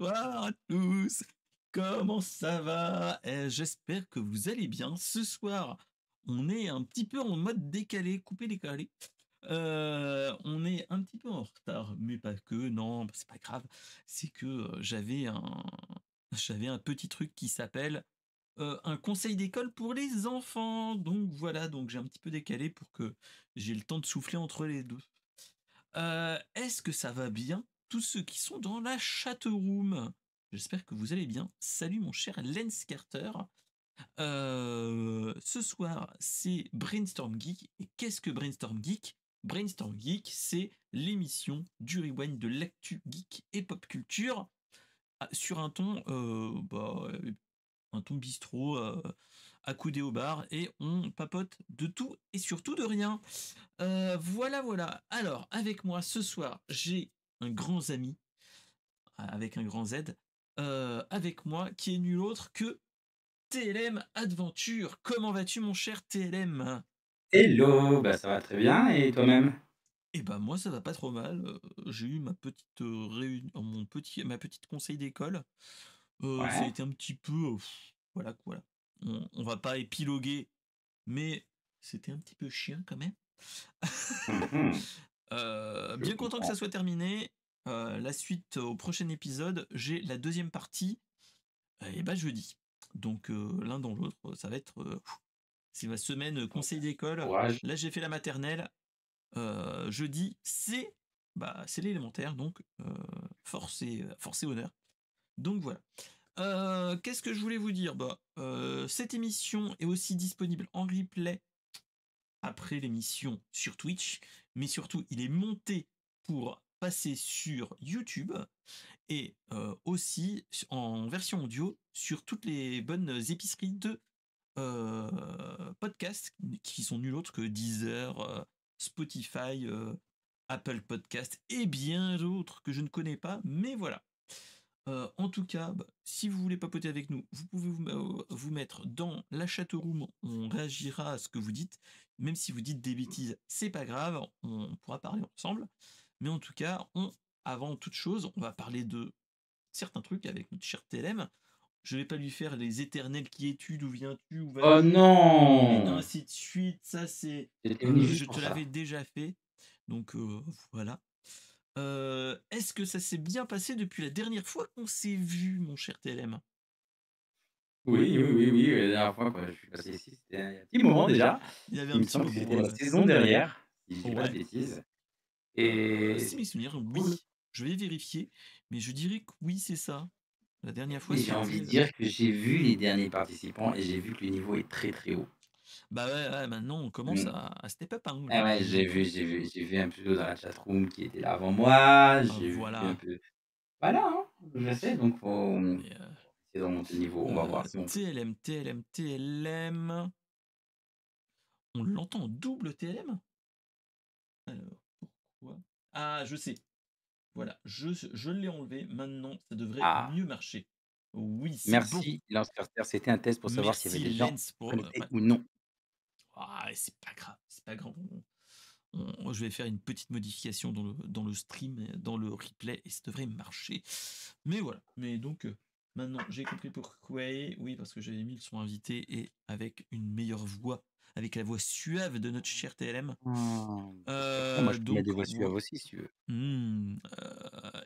Bonsoir à tous. Comment ça va? J'espère que vous allez bien. Ce soir, on est un petit peu en mode décalé, coupé décalé. On est un petit peu en retard, mais pas que, non, c'est pas grave. C'est que j'avais un petit truc qui s'appelle un conseil d'école pour les enfants. Donc voilà, donc j'ai un petit peu décalé pour que j'ai le temps de souffler entre les deux. Est-ce que ça va bien, tous ceux qui sont dans la chatroom? J'espère que vous allez bien. Salut mon cher Lens Carter. Ce soir, c'est Brainstorm Geek. Et qu'est-ce que Brainstorm Geek? Brainstorm Geek, c'est l'émission du rewind de l'actu geek et pop culture sur un ton bistrot, accoudé au bar, et on papote de tout et surtout de rien. Voilà, voilà. Alors, avec moi ce soir, j'ai un grand ami, avec un grand Z, avec moi, qui est nul autre que TLM Adventure. Comment vas-tu, mon cher TLM? Hello, bah ça va très bien et toi-même? Eh ben moi, ça va pas trop mal. J'ai eu ma petite réunion, ma petite conseil d'école. Ça a Ouais. été un petit peu, voilà quoi. On va pas épiloguer, mais c'était un petit peu chiant quand même. Mmh. Je Bien content que ça comprends. soit terminé. La suite au prochain épisode, j'ai la deuxième partie, et bah jeudi. Donc l'un dans l'autre, ça va être c'est ma semaine Bon conseil bah, d'école. courage. Là, j'ai fait la maternelle. Jeudi, c'est l'élémentaire, donc force et honneur. Donc voilà. Qu'est-ce que je voulais vous dire? Cette émission est aussi disponible en replay après l'émission sur Twitch, mais surtout, il est monté pour passer sur YouTube et aussi en version audio sur toutes les bonnes épiceries de podcasts qui sont nul autre que Deezer, Spotify, Apple Podcast et bien d'autres que je ne connais pas, mais voilà. En tout cas, si vous voulez papoter avec nous, vous pouvez vous mettre dans la chatroom, on réagira à ce que vous dites. Même si vous dites des bêtises, c'est pas grave, on pourra parler ensemble. Mais en tout cas, avant toute chose, on va parler de certains trucs avec notre cher TLM. Je vais pas lui faire les éternels qui es-tu, d'où viens-tu, où Oh vas-tu, et non! ainsi de suite. Ça, J'étais venu je juste te pour ça. l'avais déjà fait. Donc voilà. Est-ce que ça s'est bien passé depuis la dernière fois qu'on s'est vu, mon cher TLM? Oui, oui, oui, oui, la dernière fois quand je suis passé ici, c'était il y a un petit moment déjà. Il y avait un Il me petit semble que moment, c'était la ouais. saison dernière, si je dis pas de Ouais, bêtises si et mes souvenirs, cool. oui. Je vais vérifier, mais je dirais que oui, c'est ça. La dernière fois, Et j'ai envie c'était, de dire que j'ai vu les derniers participants et j'ai vu que le niveau est très, très haut. bah, ouais, ouais, maintenant on commence Mmh. à step up, hein, Ah ouais, donc j'ai vu un peu dans la chatroom qui était là avant moi, j'ai vu un voilà. peu voilà, hein, je sais donc faut Et essayer de remonter le niveau, on va voir si on peut. TLM, TLM, TLM. On l'entend en double TLM? Alors, pourquoi? Ah, je sais. Voilà, je l'ai enlevé. Maintenant, ça devrait Ah, mieux marcher. Oui, c'est bon. merci Lance Carter, c'était un test pour savoir s'il y avait Merci des gens Lens pour. connectés Ouais. ou non. Ah, c'est pas grave, c'est pas grave. Je vais faire une petite modification dans le stream, dans le replay, et ça devrait marcher. Mais voilà. Mais donc, maintenant, j'ai compris pourquoi. Oui, parce que j'avais mis le son invité et avec une meilleure voix, avec la voix suave de notre cher TLM. Ah, après moi je peux mettre Donc, des voix suaves aussi si tu veux.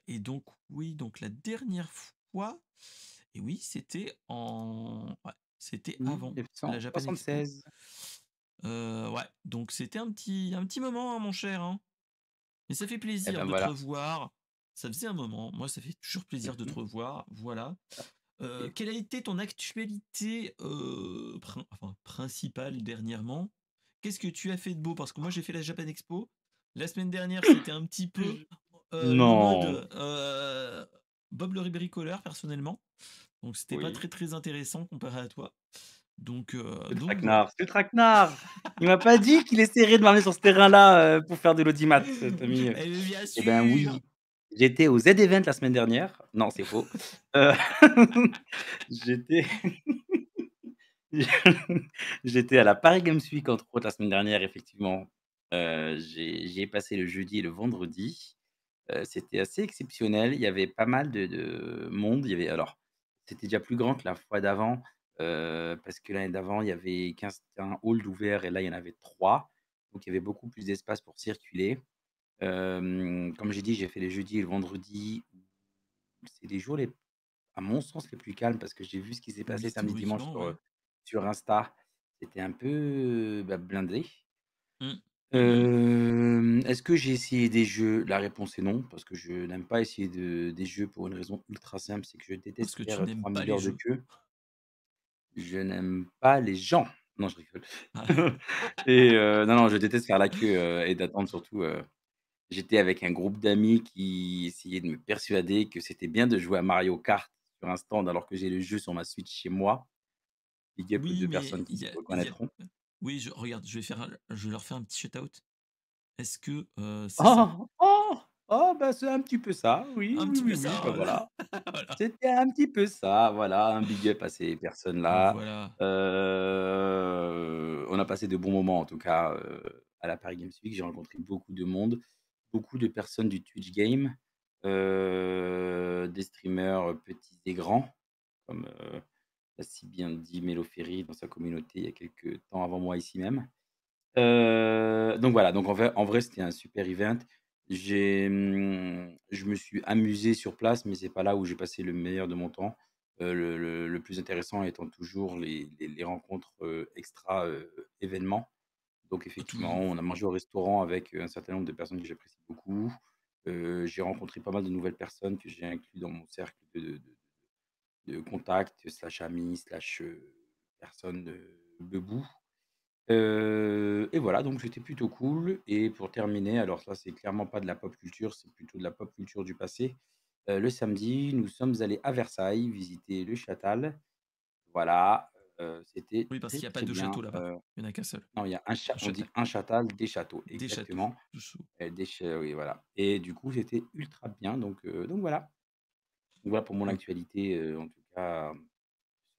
et donc, oui, donc la dernière fois, et oui, c'était avant la Japan Expo. 1976. Ouais, donc c'était un petit moment, hein, mon cher, hein. Mais ça fait Et plaisir ben de te voilà. revoir. Ça faisait un moment. Moi, ça fait toujours plaisir de te Mmh. revoir. Voilà. OK. Quelle a été ton actualité principale dernièrement? Qu'est-ce que tu as fait de beau? Parce que moi, j'ai fait la Japan Expo. La semaine dernière, c'était un petit peu le mode Non. Bob le bricoleur, personnellement. Donc, c'était pas Oui. très très intéressant comparé à toi. Donc, voilà. C'est le traquenard! Il m'a pas dit qu'il essaierait de m'amener sur ce terrain-là, pour faire de l'audimat, Tommy. Et bien Eh ben sûr! oui, j'étais au Z-Event la semaine dernière. Non, c'est faux. Heu, j'étais j'étais à la Paris Games Week, entre autres, la semaine dernière, effectivement. J'y ai passé le jeudi et le vendredi. C'était assez exceptionnel. Il y avait pas mal de monde. Il y avait alors, c'était déjà plus grand que la fois d'avant, parce que l'année d'avant, il y avait 15 un hall d'ouvert et là, il y en avait 3. Donc il y avait beaucoup plus d'espace pour circuler. Comme j'ai dit, j'ai fait les jeudis et le vendredi. C'est les jours les à mon sens, les plus calmes parce que j'ai vu ce qui s'est passé Oui, samedi, dimanche théoriquement, ouais. sur Insta. C'était un peu, bah, blindé. Mmh. Mmh. Est-ce que j'ai essayé des jeux? La réponse est non, parce que je n'aime pas essayer des jeux pour une raison ultra simple, c'est que je Parce déteste que tu faire, n'aimes 3000 pas les heures de jeux. queue. Je n'aime pas les gens. Non, je rigole. Ah. Et non, non, je déteste faire la queue, et d'attendre surtout, j'étais avec un groupe d'amis qui essayaient de me persuader que c'était bien de jouer à Mario Kart sur un stand alors que j'ai le jeu sur ma Switch chez moi. Big up aux Oui, 2 mais personnes qui se il y a reconnaîtront. oui, regarde, je vais leur faire un petit shout-out. Est-ce que, c'est ça? Oh! Oh! Oh, bah, c'est un petit peu ça, oui, Un oui, petit oui, peu oui, ça, bah, voilà. voilà. Voilà. C'était un petit peu ça, voilà, un big up à ces personnes-là. Voilà. On a passé de bons moments en tout cas, à la Paris Games Week. J'ai rencontré beaucoup de monde, beaucoup de personnes du Twitch Game, des streamers, petits et grands, comme, l'a si bien dit Mélo Ferry dans sa communauté il y a quelques temps avant moi ici même. Donc voilà, donc en vrai, c'était un super event. Je me suis amusé sur place, mais c'est pas là où j'ai passé le meilleur de mon temps. Le plus intéressant étant toujours les rencontres, extra, événements. Donc effectivement, Toujours. on a mangé au restaurant avec, un certain nombre de personnes que j'apprécie beaucoup. J'ai rencontré pas mal de nouvelles personnes que j'ai inclus dans mon cercle de contacts slash amis slash, personnes, bebou. Et voilà, donc c'était plutôt cool et pour terminer, alors ça, c'est clairement pas de la pop culture, c'est plutôt de la pop culture du passé. Le samedi, nous sommes allés à Versailles visiter le Châtal. Voilà, c'était Oui, parce très, qu'il y a pas très de bien. château là-bas. Il y en a qu'un seul, Non, il y a un cha un on dit châtel. un Châtal, des châteaux, Des châteaux, exactement. dessous. Des cha Oui, voilà et du coup, c'était ultra bien donc voilà. Donc voilà pour mon O actualité, en tout cas,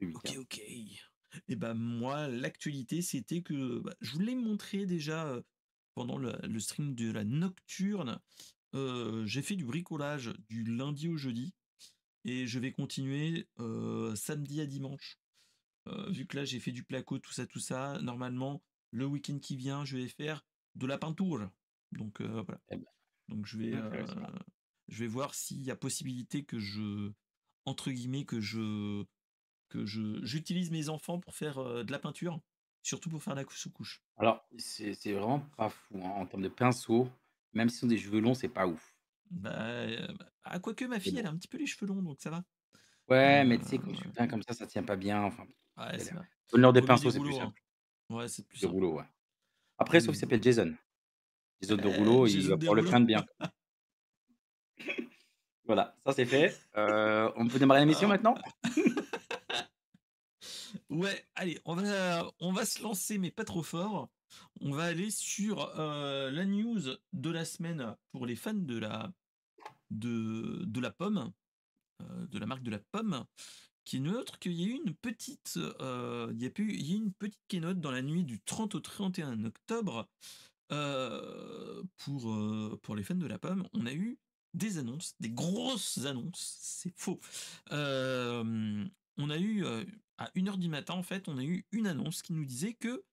ce OK, week-end. OK. Et ben moi, l'actualité, c'était que, bah, je vous l'ai montré déjà, pendant le stream de la nocturne. J'ai fait du bricolage du lundi au jeudi et je vais continuer, samedi à dimanche. Vu que là, j'ai fait du placo, tout ça, normalement, le week-end qui vient, je vais faire de la peinture. Donc, voilà. Eh ben, Donc intéressant. je vais voir s'il y a possibilité que je entre guillemets, que j'utilise mes enfants pour faire, de la peinture, surtout pour faire la sous-couche. Alors, c'est vraiment pas fou, hein, en termes de pinceau, même s'ils ont des cheveux longs, c'est pas ouf. Quoique ma Mais fille, elle bon. a un petit peu les cheveux longs, donc ça va. Ouais, mais tu sais, quand tu Ouais. peins comme ça tient pas bien, enfin, Ouais, c'est galère. vrai. Donne-leur des Vaut mieux des pinceaux, c'est plus rouleaux, hein. simple. Ouais, c'est plus Des simple. rouleaux, ouais. Après, Vaut mieux sauf des qu'il rouleaux. s'appelle Jason. Jason de rouleau, il va Jason pouvoir le Derulo. peindre bien. Voilà, ça c'est fait. On peut démarrer l'émission Alors, maintenant? ouais, allez, on va se lancer, mais pas trop fort. On va aller sur la news de la semaine pour les fans de la pomme, de la marque de la pomme, qui est une autre qu'il y a eu une petite, il y a eu une petite keynote dans la nuit du 30 au 31 octobre. Pour les fans de la pomme, on a eu des annonces, des grosses annonces, c'est faux. On a eu, à 1 heure du matin, en fait, on a eu une annonce qui nous disait que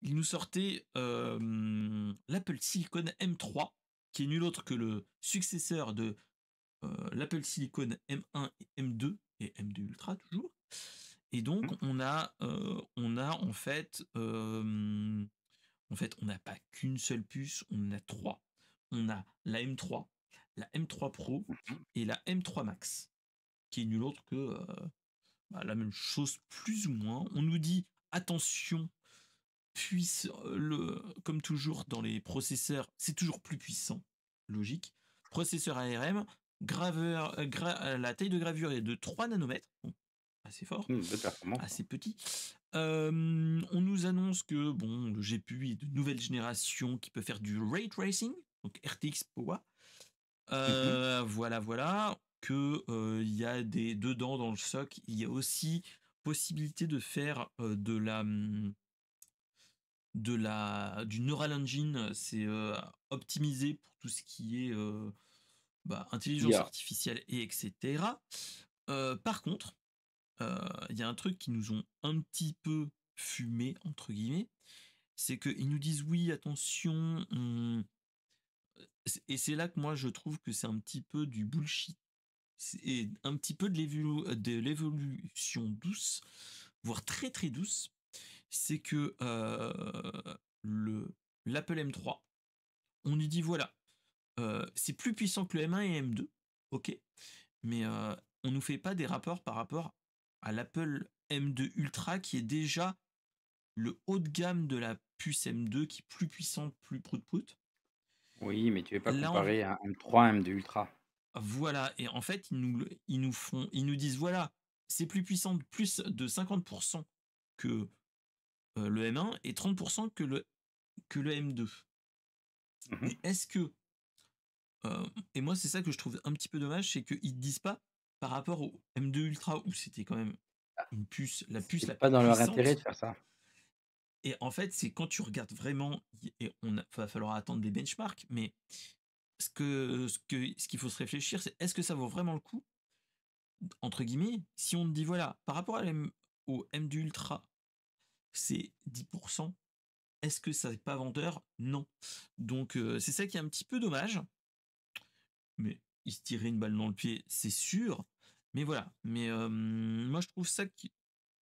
il nous sortait, l'Apple Silicon M3, qui est nul autre que le successeur de, l'Apple Silicon M1 et M2 et M2 Ultra toujours. Et donc Mmh, on a en fait, on n'a pas qu'une seule puce, on en a 3. On a la M3, la M3 Pro mmh. et la M3 Max, qui est nul autre que, la même chose plus ou moins. On nous dit: «Attention, puisse, comme toujours dans les processeurs, c'est toujours plus puissant», logique. Processeur ARM, graveur, la taille de gravure est de 3 nanomètres, donc assez fort, Belle performance, hein. assez petit. On nous annonce que bon, le GPU est de nouvelle génération qui peut faire du ray tracing, donc RTX Power. Mmh. Voilà, voilà. Que il y a des dedans dans le soc, il y a aussi possibilité de faire du Neural Engine. C'est optimisé pour tout ce qui est intelligence IA. artificielle et etc. Par contre, il y a un truc qui nous ont un petit peu fumé entre guillemets, c'est qu'ils nous disent oui attention, et c'est là que moi je trouve que c'est un petit peu du bullshit. C'est un petit peu de l'évolution douce, voire très très douce. C'est que le l'Apple M3, on nous dit voilà, c'est plus puissant que le M1 et M2, ok, mais on nous fait pas des rapports par rapport à l'Apple M2 Ultra qui est déjà le haut de gamme de la puce M2 qui est plus puissante, plus prout-prout. Oui, mais tu ne veux pas Là, on, comparer un M3 à un M2 Ultra. voilà, et en fait, ils nous disent voilà, c'est plus puissant de plus de 50% que le M1 et 30% que le M2. Mhm. Mais est-ce que et moi c'est ça que je trouve un petit peu dommage, c'est qu'ils ne disent pas par rapport au M2 Ultra où c'était quand même la puce C'est la pas plus dans leur intérêt de puissante. faire ça. Et en fait, c'est quand tu regardes vraiment, et va falloir attendre des benchmarks, mais ce qu'il faut se réfléchir, c'est est-ce que ça vaut vraiment le coup, entre guillemets, si on te dit voilà, par rapport au M2 Ultra, c'est 10%, est-ce que ça n'est pas vendeur? Non. Donc c'est ça qui est un petit peu dommage, mais il se tirait une balle dans le pied, c'est sûr. Mais voilà. Mais moi, je trouve ça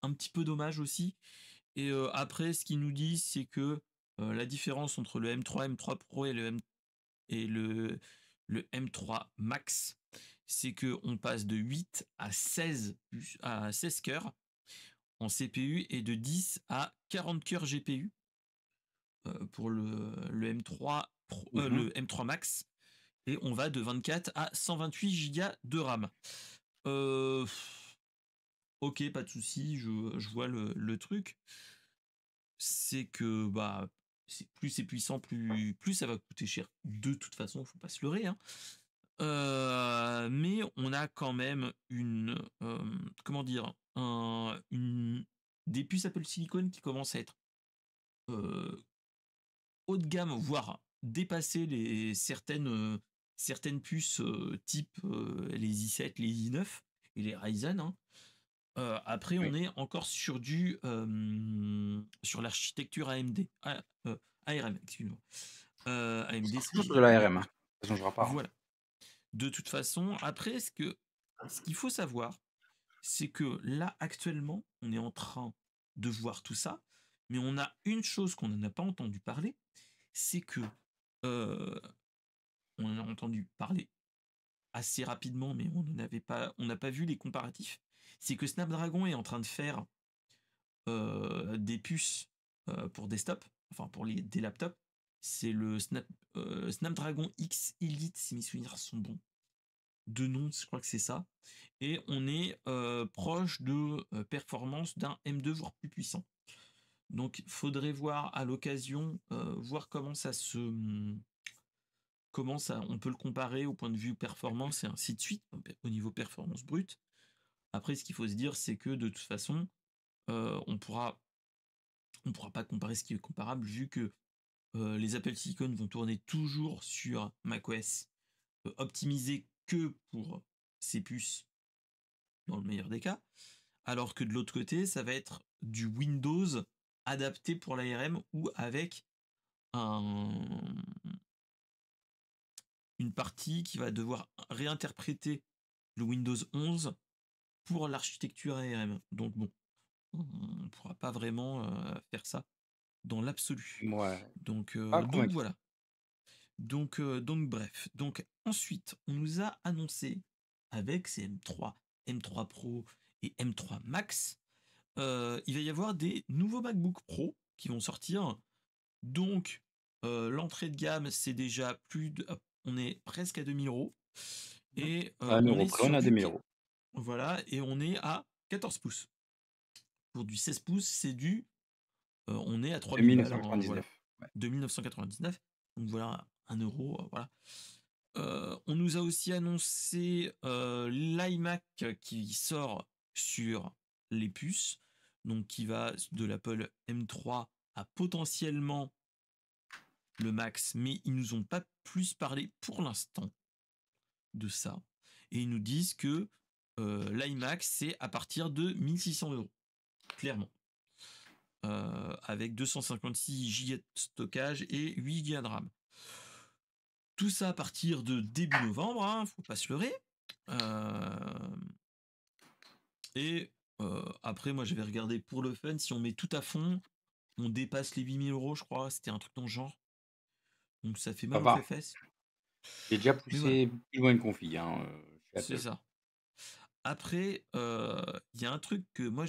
un petit peu dommage aussi. Et après, ce qu'ils nous disent, c'est que la différence entre le M3, M3 Pro et le M3 Max, c'est que on passe de 8 à 16 cœurs en CPU et de 10 à 40 cœurs GPU pour le M3 Mhm. le M3 Max, et on va de 24 à 128 Go de RAM. Euh, ok, pas de souci, je vois le truc. C'est que plus c'est puissant, plus ça va coûter cher. De toute façon, faut pas se leurrer, hein. Mais on a quand même comment dire, des puces Apple Silicon qui commencent à être euh, haut de gamme, voire dépasser certaines puces type les i7, les i9 et les Ryzen, hein. Après, on Oui. est encore sur l'architecture AMD, ARM, excuse-moi. AMD, C'est c'est toujours sur de l'ARM, hein. Ça changera pas, hein. voilà. De toute façon, après, ce qu'il faut savoir, c'est que là, actuellement, on est en train de voir tout ça, mais on a une chose qu'on n'en a pas entendu parler, c'est que euh, on en a entendu parler assez rapidement, mais on n'a pas vu les comparatifs. C'est que Snapdragon est en train de faire des puces pour desktop, enfin pour des laptops. C'est le Snapdragon X Elite, si mes souvenirs sont bons. De nom, je crois que c'est ça. Et on est proche de performance d'un M2, voire plus puissant. Donc, il faudrait voir à l'occasion, voir on peut le comparer au point de vue performance et ainsi de suite, au niveau performance brute. Après, ce qu'il faut se dire, c'est que de toute façon, on pourra pas comparer ce qui est comparable vu que les Apple Silicon vont tourner toujours sur macOS, optimisé que pour ces puces dans le meilleur des cas, alors que de l'autre côté, ça va être du Windows adapté pour l'ARM ou avec un, une partie qui va devoir réinterpréter le Windows 11 pour l'architecture ARM. Donc bon, on ne pourra pas vraiment faire ça dans l'absolu. Ouais, pas Donc convaincu. voilà. Donc bref. Donc ensuite, on nous a annoncé avec ces M3, M3 Pro et M3 Max, il va y avoir des nouveaux MacBook Pro qui vont sortir. Donc l'entrée de gamme, c'est déjà on est presque à 2000 €. Et À 1 on euro est près, on sur est à 2000 €. voilà, et on est à 14 pouces. Pour du 16 pouces, on est à 3000 balles, hein, voilà. 2999. Ouais. 2999. Donc voilà, 1 euro, voilà. On nous a aussi annoncé l'iMac qui sort sur les puces, donc qui va de l'Apple M3 à potentiellement le Max, mais ils nous ont pas plus parlé pour l'instant. de ça. Et ils nous disent que l'iMac, c'est à partir de 1 600 €, clairement. Avec 256 Go de stockage et 8 Go de RAM. Tout ça à partir de début novembre, hein, faut pas se leurrer. Et après, moi, j'avais regardé pour le fun, si on met tout à fond, on dépasse les 8 000 €, je crois. C'était un truc dans le genre. Donc ça fait Ça mal aux va. fesses. J'ai déjà Mais voilà, poussé plus loin une config, hein, chez c'est Apple. ça. Après, il y a un truc que moi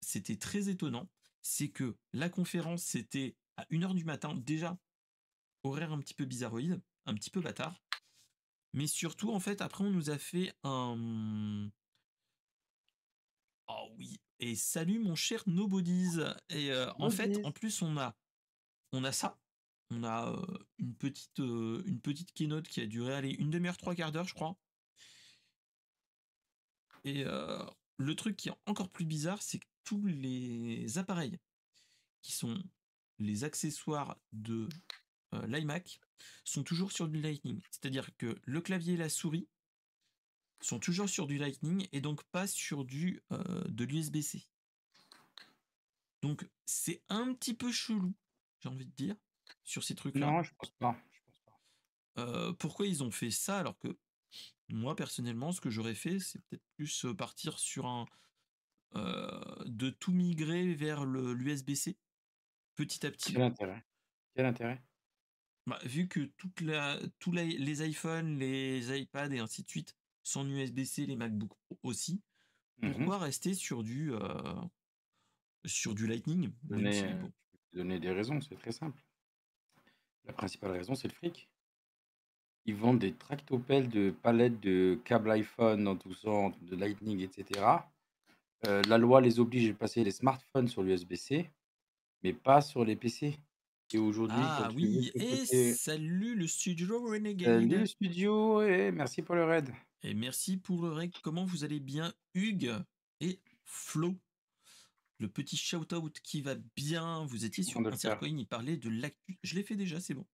c'était très étonnant, c'est que la conférence, c'était à 1 h du matin. Déjà, horaire un petit peu bizarroïde, un petit peu bâtard. Mais surtout, en fait, après, on nous a fait un. Oh oui, et salut mon cher Nobodies. Et en fait, en Goodies. plus, on a ça. On a une petite keynote qui a duré, allez, une demi-heure, trois quarts d'heure, je crois. Et le truc qui est encore plus bizarre, c'est que tous les appareils qui sont les accessoires de l'iMac sont toujours sur du Lightning. C'est-à-dire que le clavier et la souris sont toujours sur du Lightning et donc pas sur de l'USB-C. Donc c'est un petit peu chelou, j'ai envie de dire, sur ces trucs-là. Non, je pense pas, je pense pas. Pourquoi ils ont fait ça alors que moi personnellement, ce que j'aurais fait, c'est peut-être plus partir sur de tout migrer vers l'USB-C petit à petit. Quel intérêt? Quel intérêt? Bah, vu que tous les iPhones, les iPads et ainsi de suite sont en USB-C, les MacBook Pro aussi, Mmh. pourquoi rester sur du Lightning, même Donner, si bon. je peux te donner des raisons, c'est très simple. La principale raison, c'est le fric. Ils vendent des tractopelles de palettes de câbles iPhone dans tout sens, de Lightning, et cetera. La loi les oblige à passer les smartphones sur l'USB-C, mais pas sur les PC. Et aujourd'hui, quand Ah tu veux oui, te et côté salut le studio salut Renegade. studio et merci pour le raid. Et merci pour le règle. Comment vous allez bien, Hugues et Flo? Le petit shout-out qui va bien. Vous étiez Je suis sur content de le faire. Insercoin, il parlait de l'actu. Je l'ai fait déjà, c'est bon.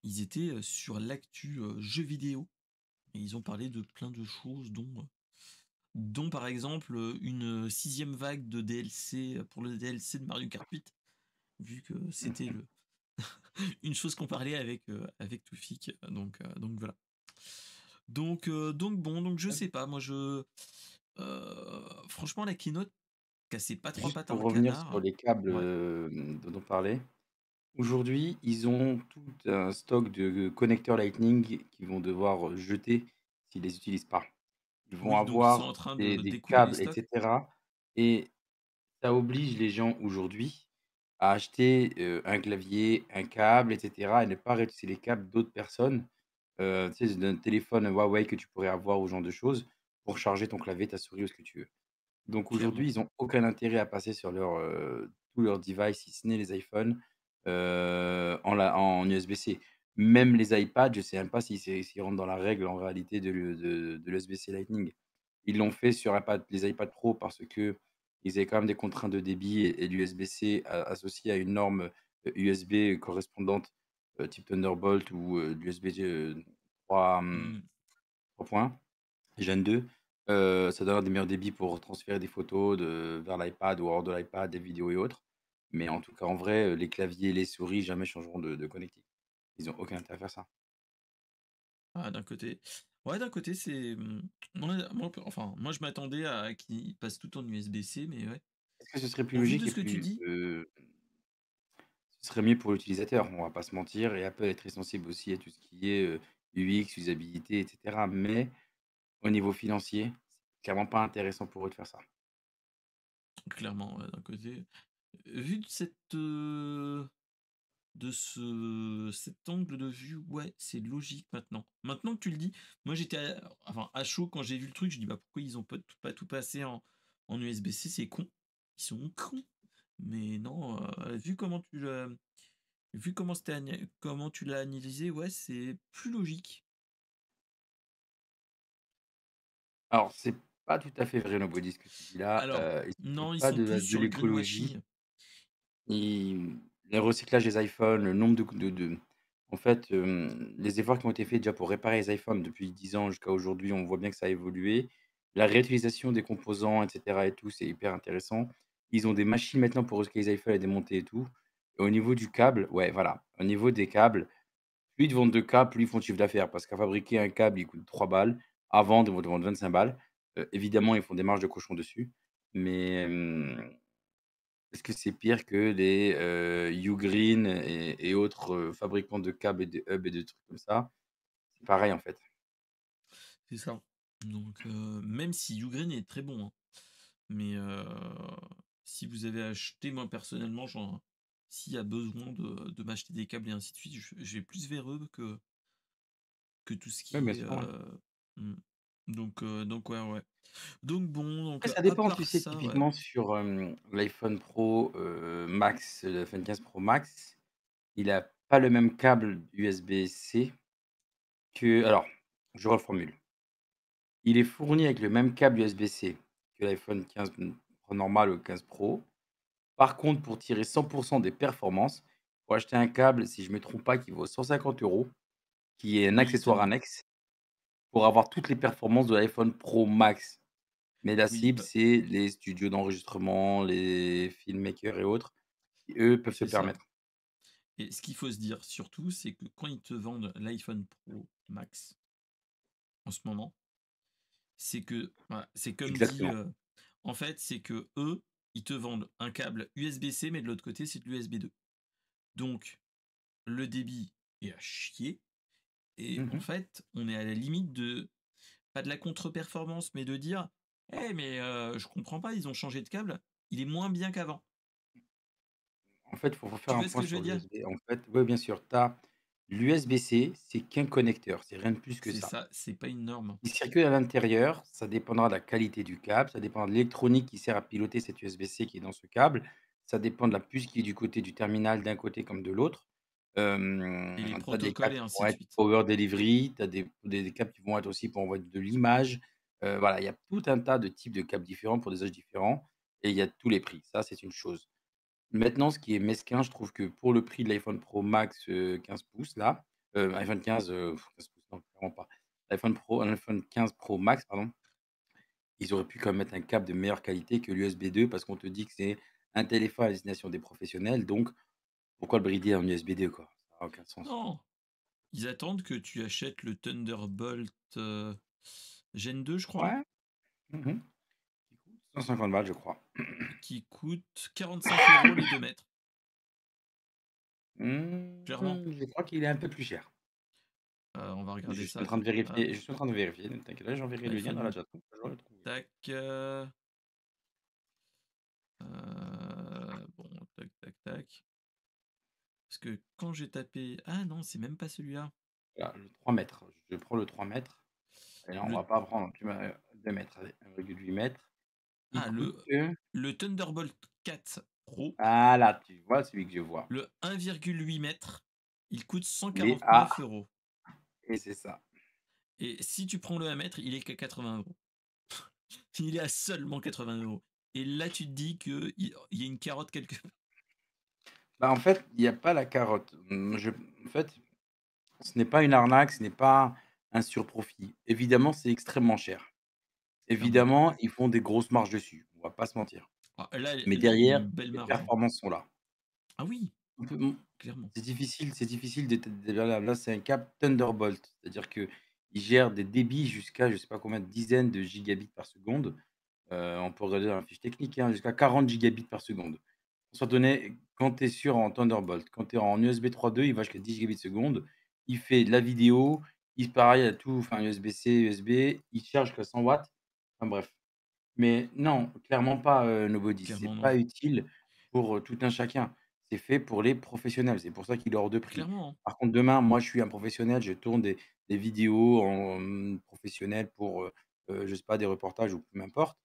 Ils étaient sur l'actu jeux vidéo. Et ils ont parlé de plein de choses, dont par exemple une sixième vague de DLC pour le DLC de Mario Kart 8, vu que c'était une chose qu'on parlait avec Toufik. Donc voilà. Donc bon, donc je sais pas, moi franchement la keynote cassait pas trois Juste pattes à pour un revenir sur canard. les câbles, Ouais. dont on parlait. Aujourd'hui, ils ont tout un stock de connecteurs Lightning qu'ils vont devoir jeter s'ils les utilisent pas. Ils vont Oui, donc ils sont en avoir train des d'écouler les câbles et stocks. cetera et ça oblige les gens aujourd'hui à acheter, un clavier, un câble et cetera et ne pas réutiliser les câbles d'autres personnes, tu sais, d'un téléphone Huawei que tu pourrais avoir ou ce genre de choses pour charger ton clavier, ta souris ou ce que tu veux. Donc aujourd'hui, Clairement. ils ont aucun intérêt à passer sur tous leurs devices, si ce n'est les iPhones, en USB-C. Même les iPads, je ne sais même pas s'ils rentrent dans la règle en réalité de l'USB-C Lightning. Ils l'ont fait sur les iPad Pro parce qu'ils avaient quand même des contraintes de débit et l'USB-C associé à une norme USB correspondante type Thunderbolt ou l'USB 3, Hmm. 3 points. Gen 2, ça donne des meilleurs débits pour transférer des photos vers l'iPad ou hors de l'iPad, des vidéos et autres. Mais en tout cas, en vrai, les claviers et les souris jamais changeront de connectique. Ils ont aucun intérêt à faire ça. Ah, d'un côté. Ouais, d'un côté, c'est. Enfin, moi je m'attendais à qu'ils passent tout en USB-C, mais ouais. Est-ce que ce serait plus Au vu logique de et ce que tu plus, dis, ce serait mieux pour l'utilisateur, on va pas se mentir et Apple est très sensible aussi à tout ce qui est, UX, usabilité et cetera. Mais au niveau financier, c'est clairement pas intéressant pour eux de faire ça. clairement, ouais, d'un côté. Vu cet angle de vue, ouais, c'est logique maintenant. Maintenant que tu le dis, moi j'étais enfin, à chaud quand j'ai vu le truc, je dis bah pourquoi ils ont pas tout passé en USB-C, c'est con. Ils sont cons. Mais non, vu comment tu l'as analysé, ouais, c'est plus logique. Alors, c'est pas tout à fait vrai, Nobody, ce que tu dis là, Alors, il s'agit non, ils pas sont de plus de sur le l'écologie. greenwashing. Le recyclage des iPhones, le nombre En fait, les efforts qui ont été faits déjà pour réparer les iPhones depuis 10 ans jusqu'à aujourd'hui, on voit bien que ça a évolué. La réutilisation des composants et cetera et tout, c'est hyper intéressant. Ils ont des machines maintenant pour recycler les iPhones et démonter et tout. Et au niveau du câble, ouais, voilà, au niveau des câbles, plus ils te vendent de câbles, plus ils font de chiffre d'affaires parce qu'à fabriquer un câble, il coûte 3 balles. À vendre, ils vont te vendre 25 balles. Évidemment, ils font des marges de cochon dessus. Mais, est-ce que c'est pire que les, Ugreen et autres, fabricants de câbles et de hubs et de trucs comme ça? C'est pareil, en fait. C'est ça. Donc, même si Ugreen est très bon, hein, mais si vous avez acheté, moi personnellement, s'il y a besoin de m'acheter des câbles et ainsi de suite, je vais plus vers eux que tout ce Ouais, bien qui est. sûr, ouais. Hmm. Donc ouais, ouais. Donc bon, donc Après, ça à dépend, tu part sais, ça, ouais. typiquement sur, l'iPhone Pro, Max, l'iPhone 15 Pro Max, il a pas le même câble USB-C que alors, je reformule. Il est fourni avec le même câble USB-C que l'iPhone 15 Pro normal ou 15 Pro. Par contre, pour tirer 100 des performances, il faut acheter un câble, si je me trompe pas, qui vaut 150 €, qui est un Oui, accessoire tellement. annexe, pour avoir toutes les performances de l'iPhone Pro Max. Mais la Oui, cible, c'est les studios d'enregistrement, les filmmakers et autres, qui eux, peuvent se c'est ça. permettre. Et ce qu'il faut se dire surtout, c'est que quand ils te vendent l'iPhone Pro Max en ce moment, c'est que voilà, c'est comme dit, Exactement. en fait, c'est que eux, ils te vendent un câble USB-C, mais de l'autre côté, c'est de l'USB 2. Donc, le débit est à chier. Et en Mmh. fait, on est à la limite de, pas de la contre-performance, mais de dire, eh, mais je comprends pas, ils ont changé de câble, il est moins bien qu'avant. En fait, il faut refaire Tu un vois ce point que je veux sur dire? l'USB. En fait, oui, bien sûr, tu as l'USB-C, c'est qu'un connecteur, c'est rien de plus que C'est ça. ça, c'est pas une norme. Il circule à l'intérieur, ça dépendra de la qualité du câble, ça dépendra de l'électronique qui sert à piloter cet USB-C qui est dans ce câble, ça dépend de la puce qui est du côté du terminal d'un côté comme de l'autre. Et les Tu as des protocoles câbles et qui ainsi vont de être suite. power delivery, tu as des câbles qui vont être aussi pour envoyer de l'image. Voilà, il y a tout un tas de types de câbles différents pour des âges différents et il y a tous les prix. Ça, c'est une chose. Maintenant, ce qui est mesquin, je trouve que pour le prix de l'iPhone Pro Max, 15 pouces là, iPhone 15, 15 pouces, non, clairement pas. L'iPhone 15 Pro Max, pardon, ils auraient pu quand même mettre un câble de meilleure qualité que l'USB 2 parce qu'on te dit que c'est un téléphone à destination des professionnels, donc pourquoi le brider en USB 2 quoi? Ça a aucun sens. Non, ils attendent que tu achètes le Thunderbolt Gen 2, je crois, Ouais, mmh, qui coûte 150 balles, je crois. qui coûte 45 € les 2 mètres, clairement. Je crois qu'il est un peu plus cher. On va Je regarder suis en ça. train de Hop, vérifier, ne t'inquiète pas, j'enverrai le lien dans la l'iPhone, chatroom, je dois le trouver. tac. Bon, tac, tac, tac. Parce que quand j'ai tapé. Ah non, c'est même pas celui-là. Voilà, le 3 mètres. Je prends le 3 mètres. Et là, on Le, va pas prendre tu m'as 2 mètres, allez, 1,8 mètres. Il ah, coûte, le Thunderbolt 4 Pro, voilà, tu vois celui que je vois. le 1,8 mètres, il coûte Il est à 149 €. et c'est ça. Et si tu prends le 1 mètre, il est qu'à 80 €. Il est à seulement 80 €. Et là, tu te dis qu'il y a une carotte quelque part. Bah, en fait, il y a pas la carotte. En fait, ce n'est pas une arnaque, ce n'est pas un surprofit. Évidemment, c'est extrêmement cher. Clairement. Évidemment, ils font des grosses marges dessus, on va pas se mentir. Ah, là, Mais il y a derrière, une belle les marge, hein. performances sont là. Ah oui, On peut on clairement. c'est difficile là, c'est un câble Thunderbolt, c'est-à-dire qu'il gère des débits jusqu'à je sais pas combien de dizaines de gigabits par seconde. On peut regarder dans la fiche technique, hein, jusqu'à 40 gigabits par seconde. Soit donné, quand tu es sur en Thunderbolt, quand tu es en USB 3.2, il va jusqu'à 10 gigabits seconde. Il fait de la vidéo, il pareil à tout, enfin USB-C, USB, il charge jusqu'à 100 watts. Enfin bref. Mais non, clairement pas, Nobody. C'est Clairement, pas non. utile pour, tout un chacun. C'est fait pour les professionnels. C'est pour ça qu'il est hors de prix. Clairement, hein. Par contre, demain, moi, je suis un professionnel, je tourne des vidéos en, professionnel pour, je sais pas, des reportages ou peu m'importe.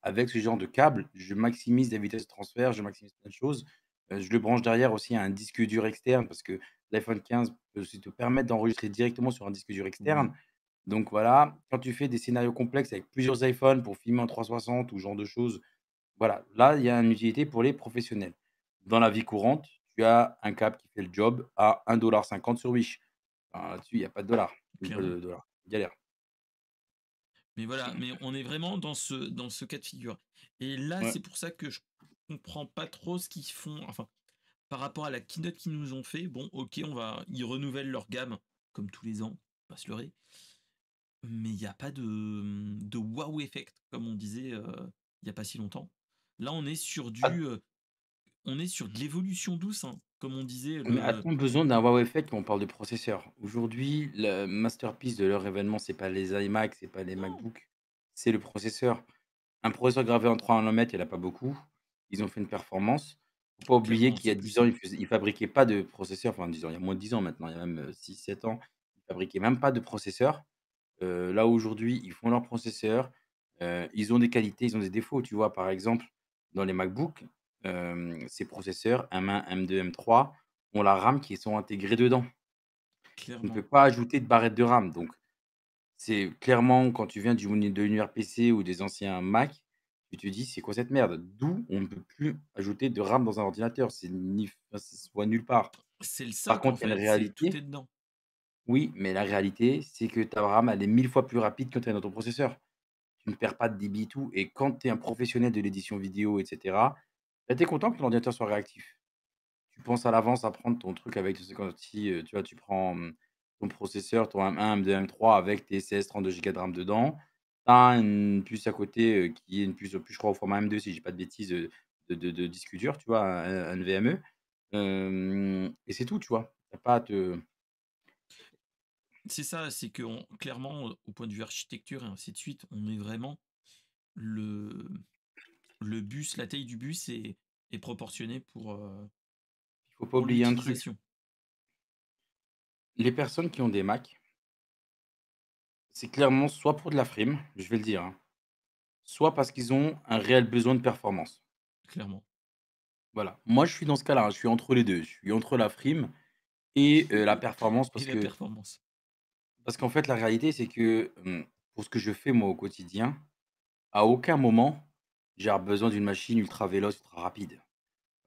Avec ce genre de câble, je maximise la vitesse de transfert, je maximise plein de choses. Je le branche derrière aussi à un disque dur externe parce que l'iPhone 15 peut aussi te permettre d'enregistrer directement sur un disque dur Oui. externe. Donc voilà, quand tu fais des scénarios complexes avec plusieurs iPhones pour filmer en 360 ou ce genre de choses, voilà, là, il y a une utilité pour les professionnels. Dans la vie courante, tu as un câble qui fait le job à 1,50 $ sur Wish. Enfin, là-dessus, il y a pas de dollars, même pas clairement. de dollars. Galère. Mais voilà, mais on est vraiment dans ce cas de figure. Et là, Ouais, c'est pour ça que je comprends pas trop ce qu'ils font. Enfin, par rapport à la keynote qu'ils nous ont fait, bon, ok, ils renouvellent leur gamme comme tous les ans, pas se leurrer. Mais il n'y a pas de wow effect comme on disait il y a pas si longtemps. Là, ah, on est sur de l'évolution douce, hein, comme on disait mais le. a-t-on besoin d'un wow effect quand on parle de processeur? Aujourd'hui, le masterpiece de leur événement, c'est pas les iMac, c'est pas les Non, MacBook, c'est le processeur. Un processeur gravé en 3 nanomètres, il y en a pas beaucoup. Ils ont fait une performance. Faut pas oublier clairement, qu'il y a c'est plus 10 ans, simple. ils fabriquaient pas de processeur, enfin 10 ans, il y a moins de 10 ans maintenant, il y a même, 6-7 ans, ils fabriquaient même pas de processeur. Là aujourd'hui, ils font leur processeur, ils ont des qualités, ils ont des défauts. Tu vois? Par exemple, dans les MacBook, ces processeurs M1, M2, M3 ont la RAM qui sont intégrés dedans. Tu ne Clairement. peux pas ajouter de barrettes de RAM, donc c'est clairement quand tu viens de l'univers PC ou des anciens Mac, tu te dis: «C'est quoi cette merde?» D'où on ne peut plus ajouter de RAM dans un ordinateur, c'est ni enfin, ça se voit nulle part. C'est le Par socle en contre, il y a une fait, c'est tout est réalité, dedans. oui, mais la réalité, c'est que ta RAM, elle est 1000 fois plus rapide quand tu es dans ton processeur. Tu ne perds pas de débit et tout, et quand tu es un professionnel de l'édition vidéo et cetera, bah, tu es content que ton ordinateur soit réactif. Tu penses à l'avance à prendre ton truc avec c'est quand si, tu vois, tu prends, ton processeur, ton M1, M2, M3 avec tes 32 gigas de RAM dedans. Tu as une puce à côté, qui est une puce, plus je crois au format M2 si j'ai pas de bêtises, de disque dur, tu vois? Un NVMe, et c'est tout, tu vois? Tu as pas à te C'est ça, c'est que clairement, au point de vue architecture et ainsi de suite, on est vraiment le le bus, la taille du bus est proportionnée il faut pas pour oublier un truc, l'utilisation. les personnes qui ont des Mac, c'est clairement soit pour de la frime, je vais le dire, hein, soit parce qu'ils ont un réel besoin de performance. Clairement. Voilà. Moi, je suis dans ce cas-là, hein, je suis entre les 2. Je suis entre la frime et la performance Et la performance. parce qu'en fait, la réalité, c'est que, pour ce que je fais moi au quotidien, à aucun moment, j'ai besoin d'une machine ultra véloce, ultra rapide.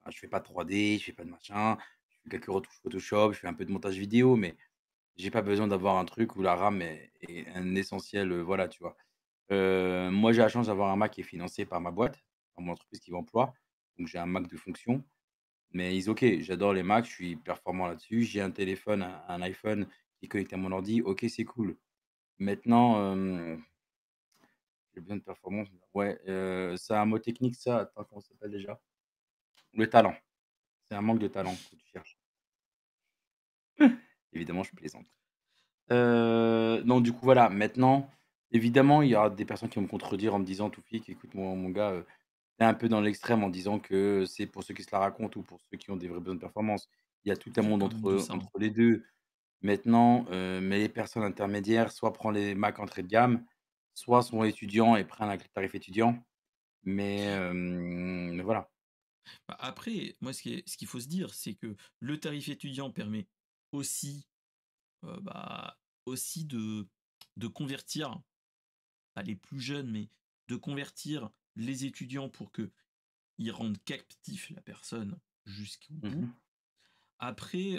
Ah, je fais pas de 3D, je fais pas de machin, je fais quelques retouches Photoshop, je fais un peu de montage vidéo, mais j'ai pas besoin d'avoir un truc où la RAM est un essentiel, voilà, tu vois? Moi, j'ai la chance d'avoir un Mac qui est financé par ma boîte, par mon entreprise qui m'emploie, donc j'ai un Mac de fonction. Mais OK, j'adore les Macs, je suis performant là-dessus. J'ai un téléphone, un iPhone qui est connecté à mon ordi. OK, c'est cool. Maintenant, j'ai besoin de performance. Ouais, c'est un mot technique ça, attends, comment ça s'appelle déjà? Le talent. C'est un manque de talent que tu cherches. Évidemment, je plaisante. Non, du coup, voilà, maintenant, évidemment, il y aura des personnes qui vont me contredire en me disant: «Toufik, écoute, mon gars, tu un peu dans l'extrême en disant que c'est pour ceux qui se la racontent ou pour ceux qui ont des vrais besoins de performance». Il y a tout un Il y a monde un monde de ça, hein. entre les 2. Maintenant, mais les personnes intermédiaires, soit prend les Mac entrée de gamme, soit sont étudiants et prennent un tarif étudiant. Mais voilà. Bah, après, moi, ce qu'il faut se dire, c'est que le tarif étudiant permet aussi, bah, aussi de convertir, pas les plus jeunes, mais de convertir les étudiants pour qu'ils rendent captif la personne jusqu'au bout. Mmh. Après,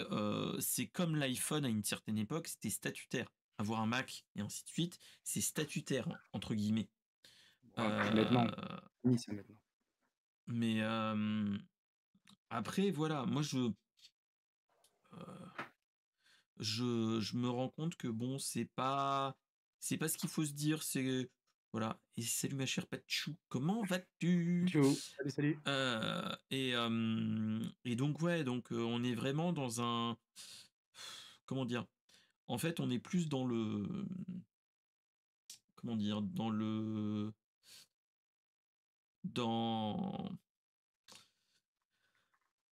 c'est comme l'iPhone à une certaine époque, c'était statutaire. Avoir un Mac et ainsi de suite, c'est «statutaire» entre guillemets. Bon, plus maintenant. Heu, Oui, ça maintenant. mais après voilà, moi je me rends compte que bon, c'est pas ce qu'il faut se dire, c'est voilà. Et salut ma chère Patchou, comment vas-tu? Ciao. Salut, salut. Et donc ouais, donc on est vraiment dans un comment dire? En fait, on est plus dans le comment dire? Dans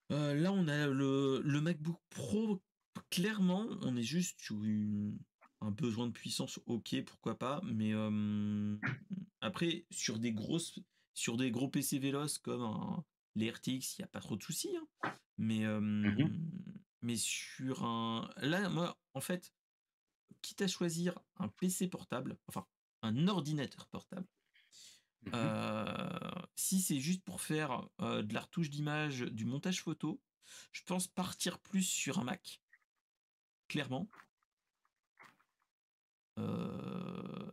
là, on a le MacBook Pro, clairement, on est juste sur un besoin de puissance, OK, pourquoi pas, mais après sur des gros PC véloces comme les RTX, il y a pas trop de soucis, hein. Mais Mmh. mais sur un là, moi, en fait, quitte à choisir un PC portable, enfin, un ordinateur portable, Mmh. si c'est juste pour faire, de la retouche d'image, du montage photo, Je pense partir plus sur un Mac, clairement.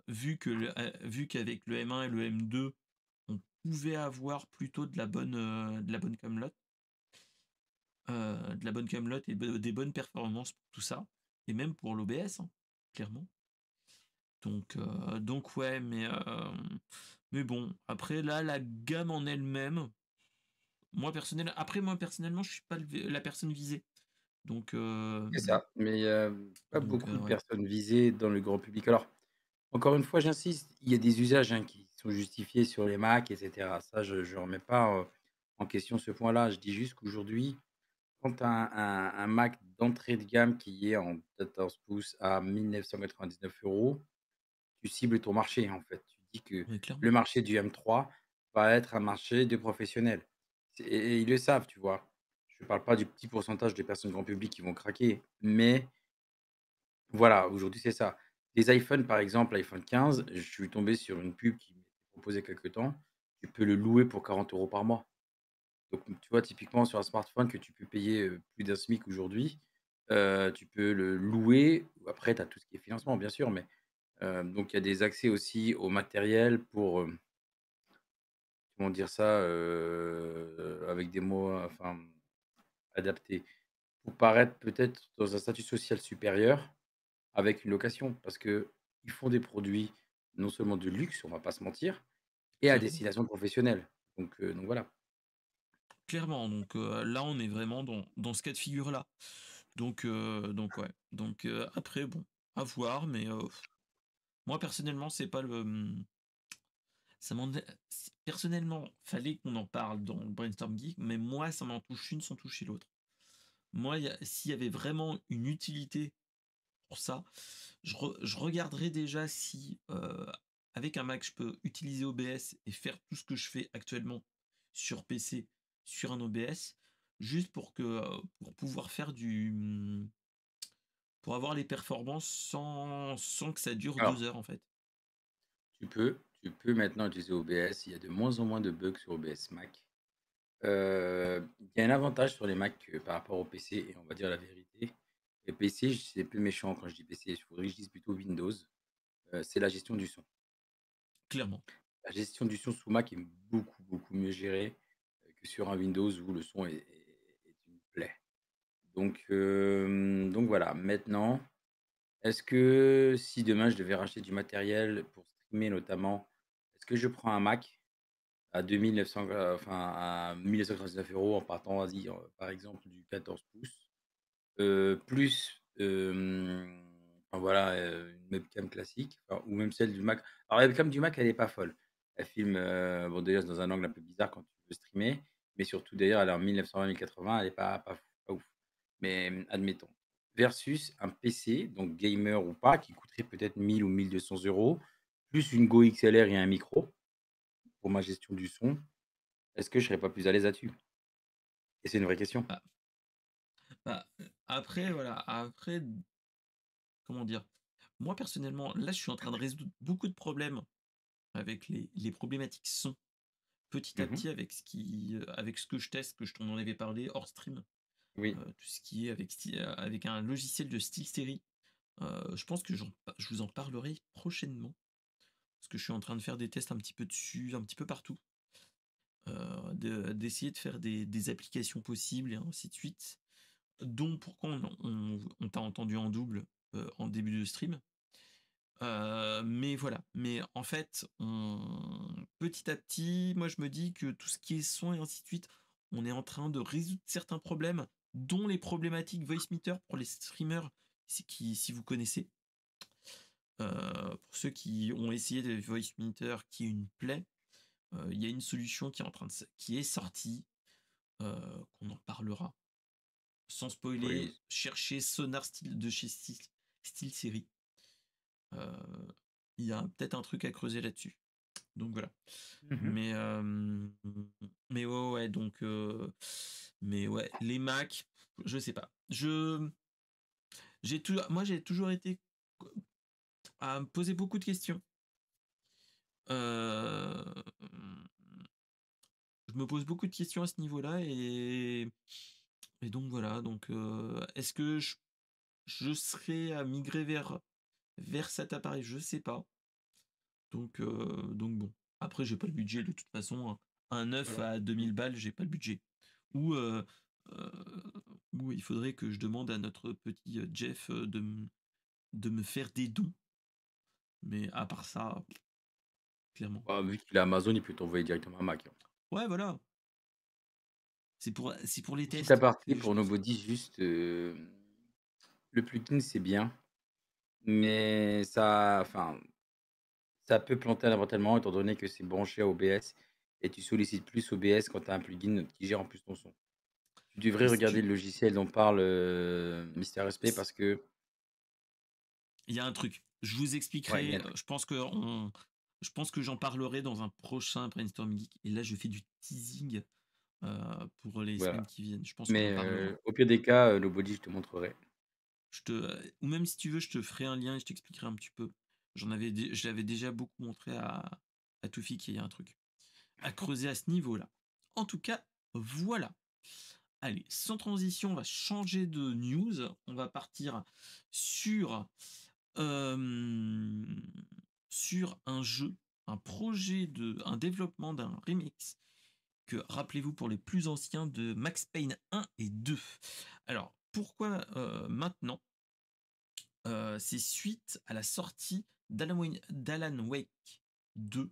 Vu qu'avec le M1 et le M2, on pouvait avoir plutôt de la bonne camelote, et des bonnes performances pour tout ça, et même pour l'OBS, hein, clairement. Donc ouais, mais bon, après là, la gamme en elle-même, moi personnellement, je suis pas la personne visée. Donc, C'est ça, mais pas beaucoup de ouais, personnes visées dans le grand public. Alors, encore une fois, j'insiste, il y a des usages, hein, qui sont justifiés sur les Mac et cetera. Ça, je remets pas, en question ce point-là. Je dis juste qu'aujourd'hui, quand tu as un Mac d'entrée de gamme qui est en 14 pouces à 1 999 €, tu cibles ton marché, en fait. Tu dis que ouais, clairement. le marché du M3 va être un marché de professionnels. Et ils le savent, tu vois? Je ne parle pas du petit pourcentage de personnes grand public qui vont craquer, mais voilà, aujourd'hui, c'est ça. Les iPhones, par exemple, l'iPhone 15, je suis tombé sur une pub qui m'était proposée quelque temps. Tu peux le louer pour 40 € par mois. Donc, tu vois, typiquement sur un smartphone que tu peux payer, plus d'un SMIC aujourd'hui, tu peux le louer. Après, tu as tout ce qui est financement, bien sûr, mais donc il y a des accès aussi au matériel pour, comment dire ça? Avec des mots, enfin, adaptés. Pour paraître peut-être dans un statut social supérieur avec une location. Parce qu'ils font des produits non seulement de luxe, on va pas se mentir, et à Clairement. destination professionnelle. Donc voilà. Clairement, donc là, on est vraiment dans ce cas de figure-là. Donc ouais. Donc après, bon, à voir, mais moi, personnellement, c'est pas le. Ça m'en... Personnellement, fallait qu'on en parle dans le Brainstorm Geek, mais moi, ça m'en touche une sans toucher l'autre. Moi, s'il y avait vraiment une utilité pour ça, je regarderais déjà si, avec un Mac, je peux utiliser OBS et faire tout ce que je fais actuellement sur PC, sur un OBS, juste pour pouvoir faire pour avoir les performances sans que ça dure Alors, 2 heures en fait. tu peux maintenant utiliser OBS. Il y a de moins en moins de bugs sur OBS Mac. Il y a un avantage sur les Mac, par rapport au PC, et on va dire la vérité. Les PC, c'est plus méchant quand je dis PC, il faudrait que je dise plutôt Windows. C'est la gestion du son. Clairement. La gestion du son sous Mac est beaucoup, beaucoup mieux gérée, que sur un Windows où le son est une plaie. Donc voilà. Maintenant, est-ce que si demain je devais racheter du matériel pour streamer notamment, est-ce que je prends un Mac à 2 900, enfin à 1 999 € en partant, vas-y, par exemple du 14 pouces, plus, enfin voilà, une webcam classique, enfin ou même celle du Mac. Alors la webcam du Mac, elle est pas folle. Elle filme, bon déjà c'est dans un angle un peu bizarre quand tu veux streamer, mais surtout d'ailleurs elle est en 1920-1080, elle est pas ouf. Mais, admettons. Versus un PC, donc gamer ou pas, qui coûterait peut-être 1 000 ou 1 200 €, plus une Go XLR et un micro pour ma gestion du son. Est-ce que je serais pas plus à l'aise là-dessus? Et c'est une vraie question. Ah, bah, après, voilà, après, comment dire? Moi, personnellement, là, je suis en train de résoudre beaucoup de problèmes avec les problématiques son, petit à Mmh. petit, avec ce que je teste, que je t'en avais parlé hors stream, Oui. tout ce qui est avec un logiciel de SteelSeries. Je pense que je vous en parlerai prochainement, parce que je suis en train de faire des tests un petit peu dessus, un petit peu partout, d'essayer de faire des applications possibles et ainsi de suite, dont pourquoi on t'a entendu en double en début de stream. Mais voilà, mais en fait, petit à petit, moi je me dis que tout ce qui est son et ainsi de suite, on est en train de résoudre certains problèmes, dont les problématiques voice meter pour les streamers, si vous connaissez. Pour ceux qui ont essayé de voice meter, qui est une plaie, il y a une solution qui est sortie, qu'on en parlera. Sans spoiler, Curieuse. cherchez Sonar Style de chez SteelSeries. Euh, il y a peut-être un truc à creuser là-dessus. Donc voilà. Mmh. Mais, mais ouais, ouais, donc. Mais ouais, les Mac, je sais pas. Moi, j'ai toujours été à me poser beaucoup de questions. Je me pose beaucoup de questions à ce niveau-là, Et donc voilà, donc est-ce que je serais à migrer vers cet appareil? Je sais pas. Donc bon. Après, j'ai pas le budget de toute façon, hein. Un neuf Voilà. à 2000 balles, j'ai pas le budget. Ou, heu, ou il faudrait que je demande à notre petit, Jeff, de me faire des dons. Mais à part ça, clairement. Bah, vu qu'il est Amazon, il peut t'envoyer directement un Mac, hein. Ouais, voilà, c'est pour les Petite tests. aparté C'est pour juste Nobody, juste, le plugin, c'est bien, mais ça peut planter involontairement étant donné que c'est branché à OBS et tu sollicites plus OBS quand tu as un plugin qui gère en plus ton son. Tu devrais mais si regarder tu le logiciel dont parle, Mister SP s parce que il y a un truc, je vous ouais, il y a expliquerai, un truc. je pense que j'en parlerai dans un prochain Brainstorm Geek et là, je fais du teasing, pour les semaines Voilà. qui viennent. Je pense qu'on en Mais, parlera. au pire des cas, Nobody, je te montrerai. Ou même si tu veux, je te ferai un lien et je t'expliquerai un petit peu. Je l'avais déjà beaucoup montré à Toufi qu'il y a un truc à creuser à ce niveau-là. En tout cas, voilà. Allez, sans transition, on va changer de news. On va partir sur, euh, sur un jeu, un développement d'un remix que, rappelez-vous, pour les plus anciens, de Max Payne 1 et 2. Alors, pourquoi maintenant? C'est suite à la sortie d'Alan Wake 2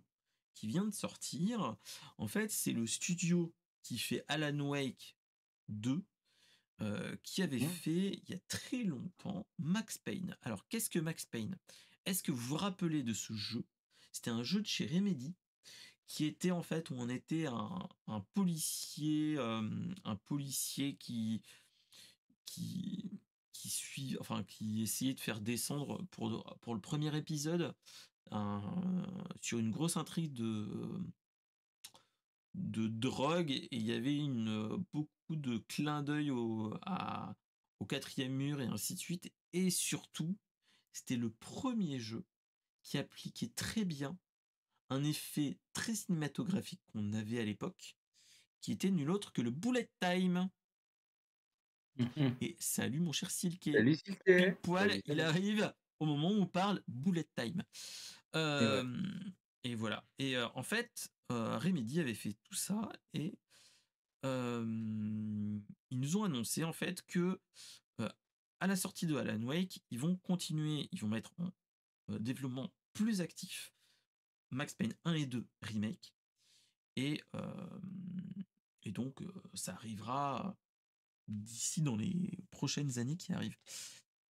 qui vient de sortir. En fait, c'est le studio qui fait Alan Wake 2 qui avait Mmh. fait il y a très longtemps Max Payne. Alors, qu'est-ce que Max Payne? Est-ce que vous vous rappelez de ce jeu? C'était un jeu de chez Remedy qui était en fait où on était un policier qui qui essayait de faire descendre pour le premier épisode sur une grosse intrigue de drogue, et il y avait beaucoup de clins d'œil au quatrième mur et ainsi de suite. Et surtout, c'était le premier jeu qui appliquait très bien un effet très cinématographique qu'on avait à l'époque, qui était nul autre que le bullet time. Mmh mh. Et salut mon cher Silké. Salut Pile Silké. poil, Salut, il salut. arrive au moment où on parle bullet time. Et ouais. Et voilà. Et en fait, Remedy avait fait tout ça et ils nous ont annoncé en fait que euh, à la sortie de Alan Wake, ils vont continuer, ils vont mettre en développement plus actif Max Payne 1 et 2 remake et, et donc ça arrivera d'ici dans les prochaines années qui arrivent.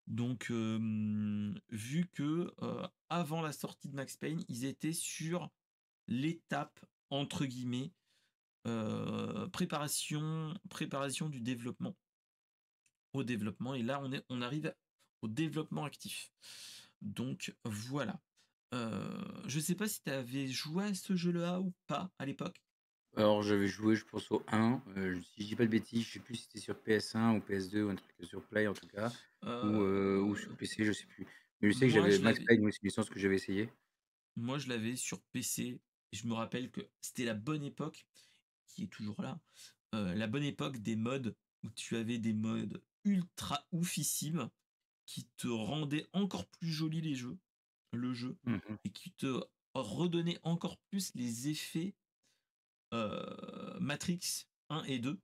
Donc, vu que avant la sortie de Max Payne, ils étaient sur l'étape entre guillemets préparation du développement au développement, et là on arrive au développement actif. Donc voilà. Je sais pas si tu avais joué à ce jeu-là ou pas à l'époque. Alors j'avais joué, je pense au 1, si je dis pas de bêtises, je sais plus si c'était sur PS1 ou PS2 ou un truc sur Play en tout cas, ou sur Euh, PC, je sais plus. Mais je sais que moi j'avais je Max l'avais Payne, oui, c'est une licence que j'avais essayé. Moi, je l'avais sur PC. Et je me rappelle que c'était la bonne époque, qui est toujours là, la bonne époque des mods, où tu avais des mods ultra oufissimes, qui te rendaient encore plus joli le jeu, Mmh mh. et qui te redonnaient encore plus les effets Matrix 1 et 2.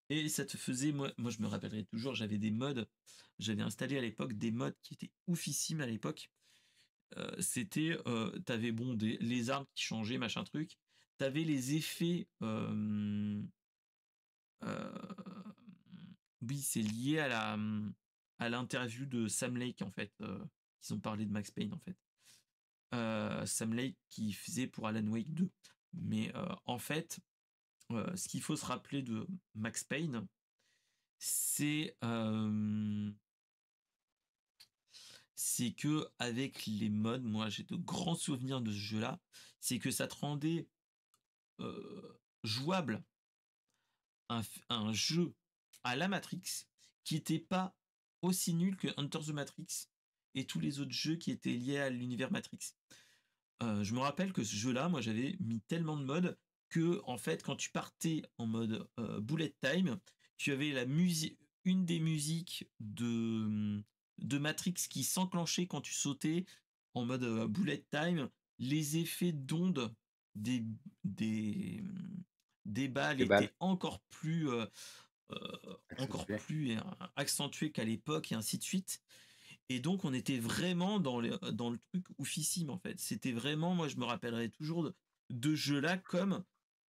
Et ça te faisait, moi je me rappellerai toujours, j'avais installé à l'époque des mods qui étaient oufissimes à l'époque. C'était, t'avais bon les armes qui changeaient, machin truc. T'avais les effets. Euh, oui, c'est lié à l'interview de Sam Lake en fait. Ils ont parlé de Max Payne en fait. Sam Lake qui faisait pour Alan Wake 2. Mais en fait, ce qu'il faut se rappeler de Max Payne, c'est c'est que avec les mods, moi j'ai de grands souvenirs de ce jeu-là, c'est que ça te rendait jouable un jeu à la Matrix qui n'était pas aussi nul que Enter the Matrix et tous les autres jeux qui étaient liés à l'univers Matrix. Je me rappelle que ce jeu-là, moi j'avais mis tellement de modes que en fait quand tu partais en mode bullet time, tu avais la musique, une des musiques de Matrix qui s'enclenchait quand tu sautais en mode bullet time. Les effets d'onde des, des, des balles Les balles, étaient encore accentuées. plus accentués qu'à l'époque et ainsi de suite. Et donc, on était vraiment dans le truc oufissime, en fait. C'était vraiment, moi, je me rappellerai toujours de ce jeu-là comme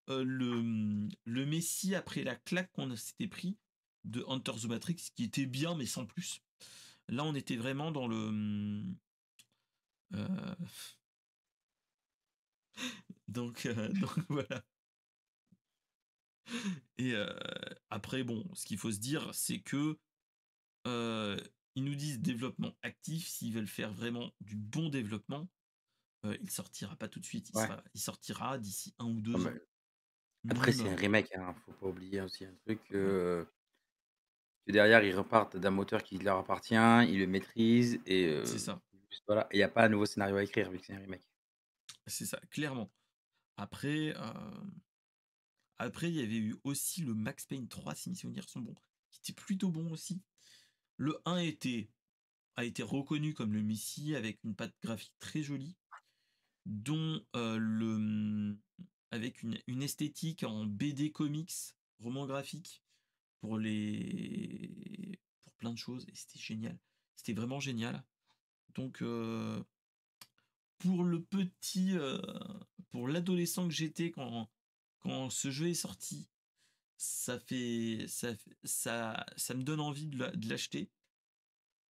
le Messi après la claque qu'on s'était pris de Hunter the Matrix, qui était bien, mais sans plus. Là, on était vraiment dans euh, donc voilà. Et après, bon, ce qu'il faut se dire, c'est que euh, ils nous disent développement actif. S'ils veulent faire vraiment du bon développement, il sortira pas tout de suite. Ouais. Il sortira d'ici 1 ou 2 Ouais, ans après, c'est un minimum. remake, hein, faut pas oublier aussi un truc, Voilà. que derrière, ils repartent d'un moteur qui leur appartient, ils le maîtrisent et C'est ça, juste voilà, il y a pas un nouveau scénario à écrire vu que c'est un remake. c'est ça, clairement. Après, il y avait eu aussi le Max Payne 3, si mes souvenirs sont bons, qui était plutôt bon aussi. Le 1 a été reconnu comme le Messi avec une patte graphique très jolie, dont avec une esthétique en BD comics, roman graphique, pour plein de choses, et c'était génial. C'était vraiment génial. Donc, pour le petit, pour l'adolescent que j'étais quand ce jeu est sorti, ça me donne envie de l'acheter.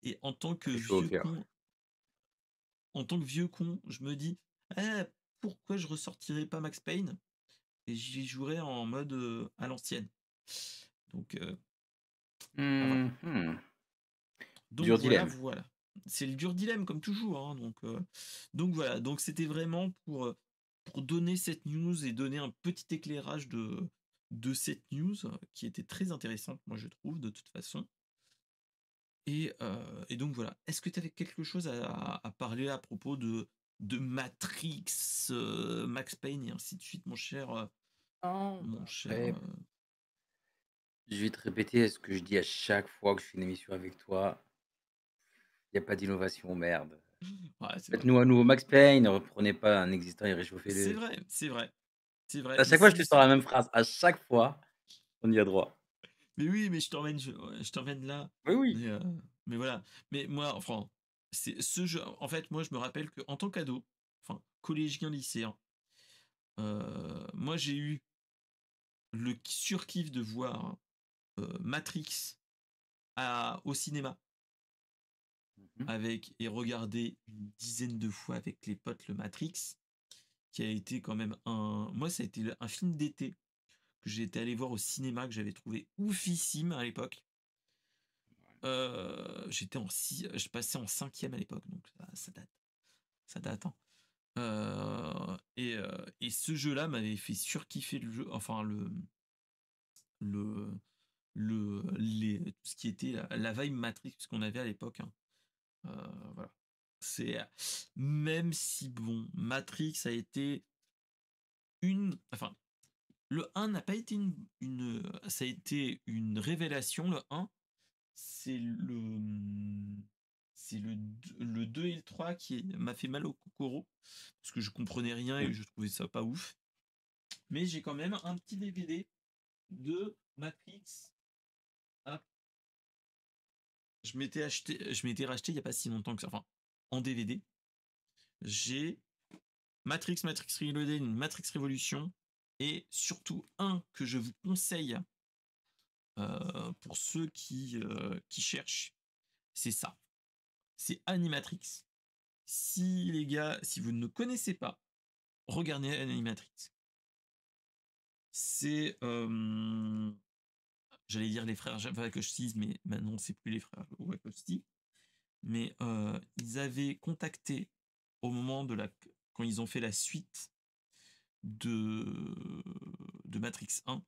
Et Ça fait chaud au cœur. en tant que vieux con, je me dis, eh, pourquoi je ressortirais pas Max Payne et j'y jouerais en mode à l'ancienne. Donc, à voir. Mmh mh. Donc Dur voilà, dilemme. voilà. C'est le dur dilemme comme toujours, hein, donc voilà. Donc c'était vraiment pour donner cette news et donner un petit éclairage de cette news qui était très intéressante, moi je trouve, de toute façon. Et donc voilà. Est-ce que tu avais quelque chose à parler à propos de Matrix, Max Payne et ainsi de suite, Non, mon bah, cher. après, je vais te répéter ce que je dis à chaque fois que je fais une émission avec toi, il y a pas d'innovation, merde. Ouais, c'est vrai. Faites-nous un nouveau Max Payne, ne reprenez pas un existant et C'est réchauffez-le. vrai, c'est vrai, c'est vrai. À Mais chaque fois, c'est je te sors l'histoire. la même phrase. À chaque fois, on y a droit. Mais oui, mais je t'emmène là. Oui, oui. Mais, euh, mais voilà. Mais moi, enfin, c'est ce jeu. En fait, moi, je me rappelle qu'en tant qu'ado, enfin, collégien, lycéen, moi, j'ai eu le surkiff de voir Matrix au cinéma Mmh. et regarder une dizaine de fois avec les potes le Matrix, qui a été quand même moi, ça a été un film d'été que j'ai été allé voir au cinéma, que j'avais trouvé oufissime à l'époque. Je passais en cinquième à l'époque, donc ça date. Ça date, hein. Et ce jeu-là m'avait fait surkiffer le jeu, enfin le, tout ce qui était la vibe Matrix qu'on avait à l'époque, hein. Voilà. C'est même si bon, Matrix a été enfin, le un n'a pas été ça a été une révélation. Le un, c'est le 2 et le 3 qui m'a fait mal au kokoro parce que je comprenais rien et Mmh. je trouvais ça pas ouf. Mais j'ai quand même un petit DVD de Matrix. Ah, je m'étais racheté il y a pas si longtemps que ça. Enfin, en DVD, j'ai Matrix Reloaded, Matrix Révolution et surtout un que je vous conseille pour ceux qui cherchent, c'est ça. C'est Animatrix. Si les gars, si vous ne connaissez pas, regardez Animatrix. C'est, j'allais dire les frères Wachowski, mais maintenant c'est plus les frères Wachowski. Mais ils avaient contacté au moment quand ils ont fait la suite de, de Matrix 1,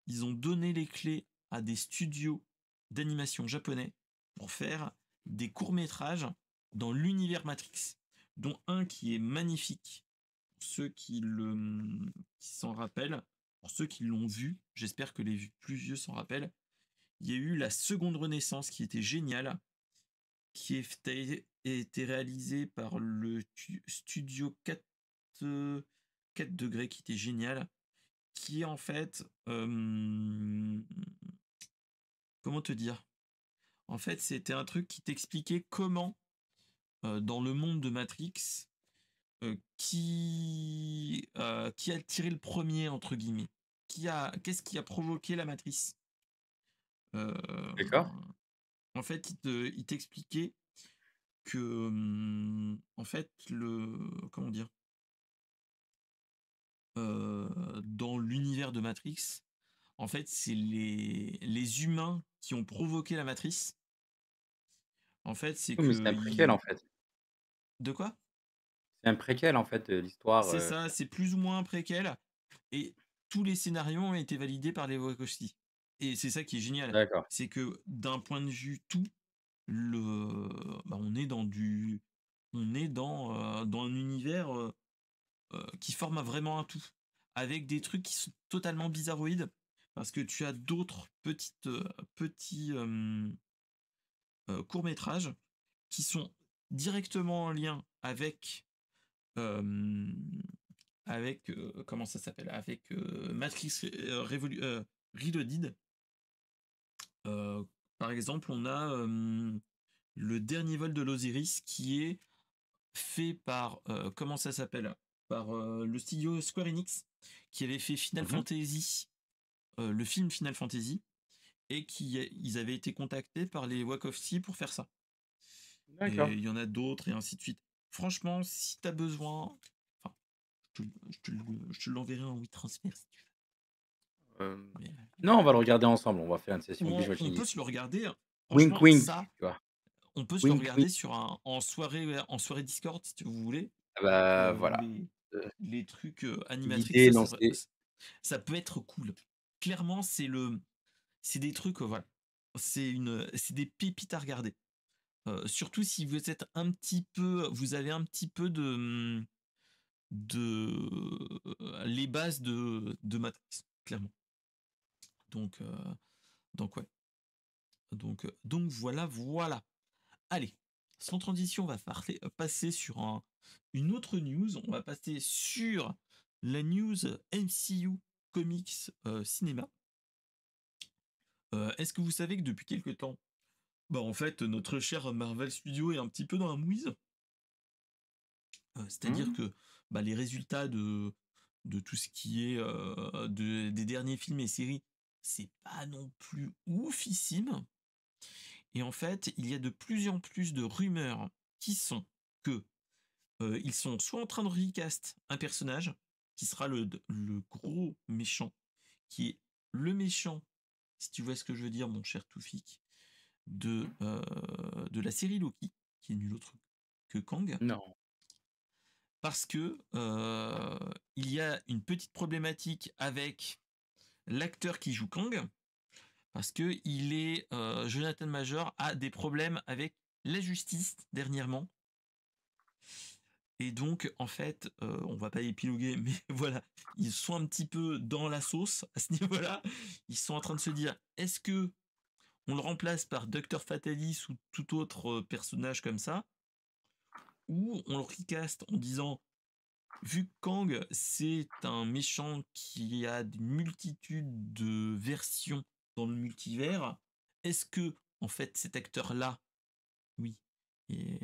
ils ont donné les clés à des studios d'animation japonais pour faire des courts-métrages dans l'univers Matrix, dont un qui est magnifique. Pour ceux qui s'en rappellent, pour ceux qui l'ont vu, j'espère que les plus vieux s'en rappellent. il y a eu la seconde Renaissance qui était géniale, qui été réalisée par le studio 4, 4 degrés, qui était génial, qui est en fait, comment te dire? En fait, c'était un truc qui t'expliquait comment, dans le monde de Matrix, qui a tiré «le premier» entre guillemets? Qu'est-ce qui a provoqué la matrice? D'accord. En fait, il t'expliquait que, en fait, comment dire? Dans l'univers de Matrix, en fait, c'est les humains qui ont provoqué la matrice. En fait, c'est Oui, mais c'est que un préquel, en ils fait. de quoi? C'est un préquel, en fait, l'histoire, C'est ça, c'est plus ou moins un préquel et tous les scénarios ont été validés par les Wachowski et c'est ça qui est génial. d'accord. C'est que d'un point de vue tout, le on est dans un univers, qui forme vraiment un tout, avec des trucs qui sont totalement bizarroïdes, parce que tu as d'autres petits, courts-métrages qui sont directement en lien hem, avec, comment ça s'appelle? Avec, Matrix, Reloaded. Heu, Par exemple, on a, le dernier vol de l'Osiris qui est fait par, comment ça s'appelle? Par, le studio Square Enix, qui avait fait Final Mmh. Fantasy, le film Final Fantasy, et ils avaient été contactés par les Wachowski pour faire ça. Et D'accord. il y en a d'autres et ainsi de suite. Franchement, si tu as besoin, enfin, je te l'enverrai en WeTransfer si tu Hem, veux. non, on va le regarder ensemble, on va faire une session Ou binge on watching peut ici. se le regarder, hein. Wink Franchement, wink, ça, tu vois? on peut se le Wink wink. regarder en soirée Discord si vous voulez. Ah bah, Euh, voilà. les, Heu, les trucs animatrix, l'idée ça, non, c'est ça peut être cool. Clairement, c'est des trucs, voilà. C'est des pépites à regarder. Surtout si vous avez un petit peu les bases de Matrix, clairement. Donc, ouais. Donc voilà, voilà. Allez, sans transition, on va passer sur une autre news. On va passer sur la news MCU Comics Cinéma. Est-ce que vous savez que depuis quelque temps, en fait, notre cher Marvel Studio est un petit peu dans la mouise. C'est-à-dire mmh, que les résultats de tout ce qui est des derniers films et séries, c'est pas non plus oufissime. Et en fait, il y a de plus en plus de rumeurs qui sont que ils sont soit en train de recast un personnage qui sera le gros méchant, qui est le méchant, si tu vois ce que je veux dire, mon cher Toufik, de la série Loki, qui est nul autre que Kang, non. parce que il y a une petite problématique avec l'acteur qui joue Kang, parce que Jonathan Major a des problèmes avec la justice dernièrement. Et donc, en fait, on va pas épiloguer, mais voilà, ils sont un petit peu dans la sauce à ce niveau-là. Ils sont en train de se dire, est-ce que on le remplace par Docteur Fatalis ou tout autre personnage comme ça, ou on le recast en disant, vu que Kang, c'est un méchant qui a une multitude de versions dans le multivers, est-ce que, en fait, cet acteur-là, oui, et...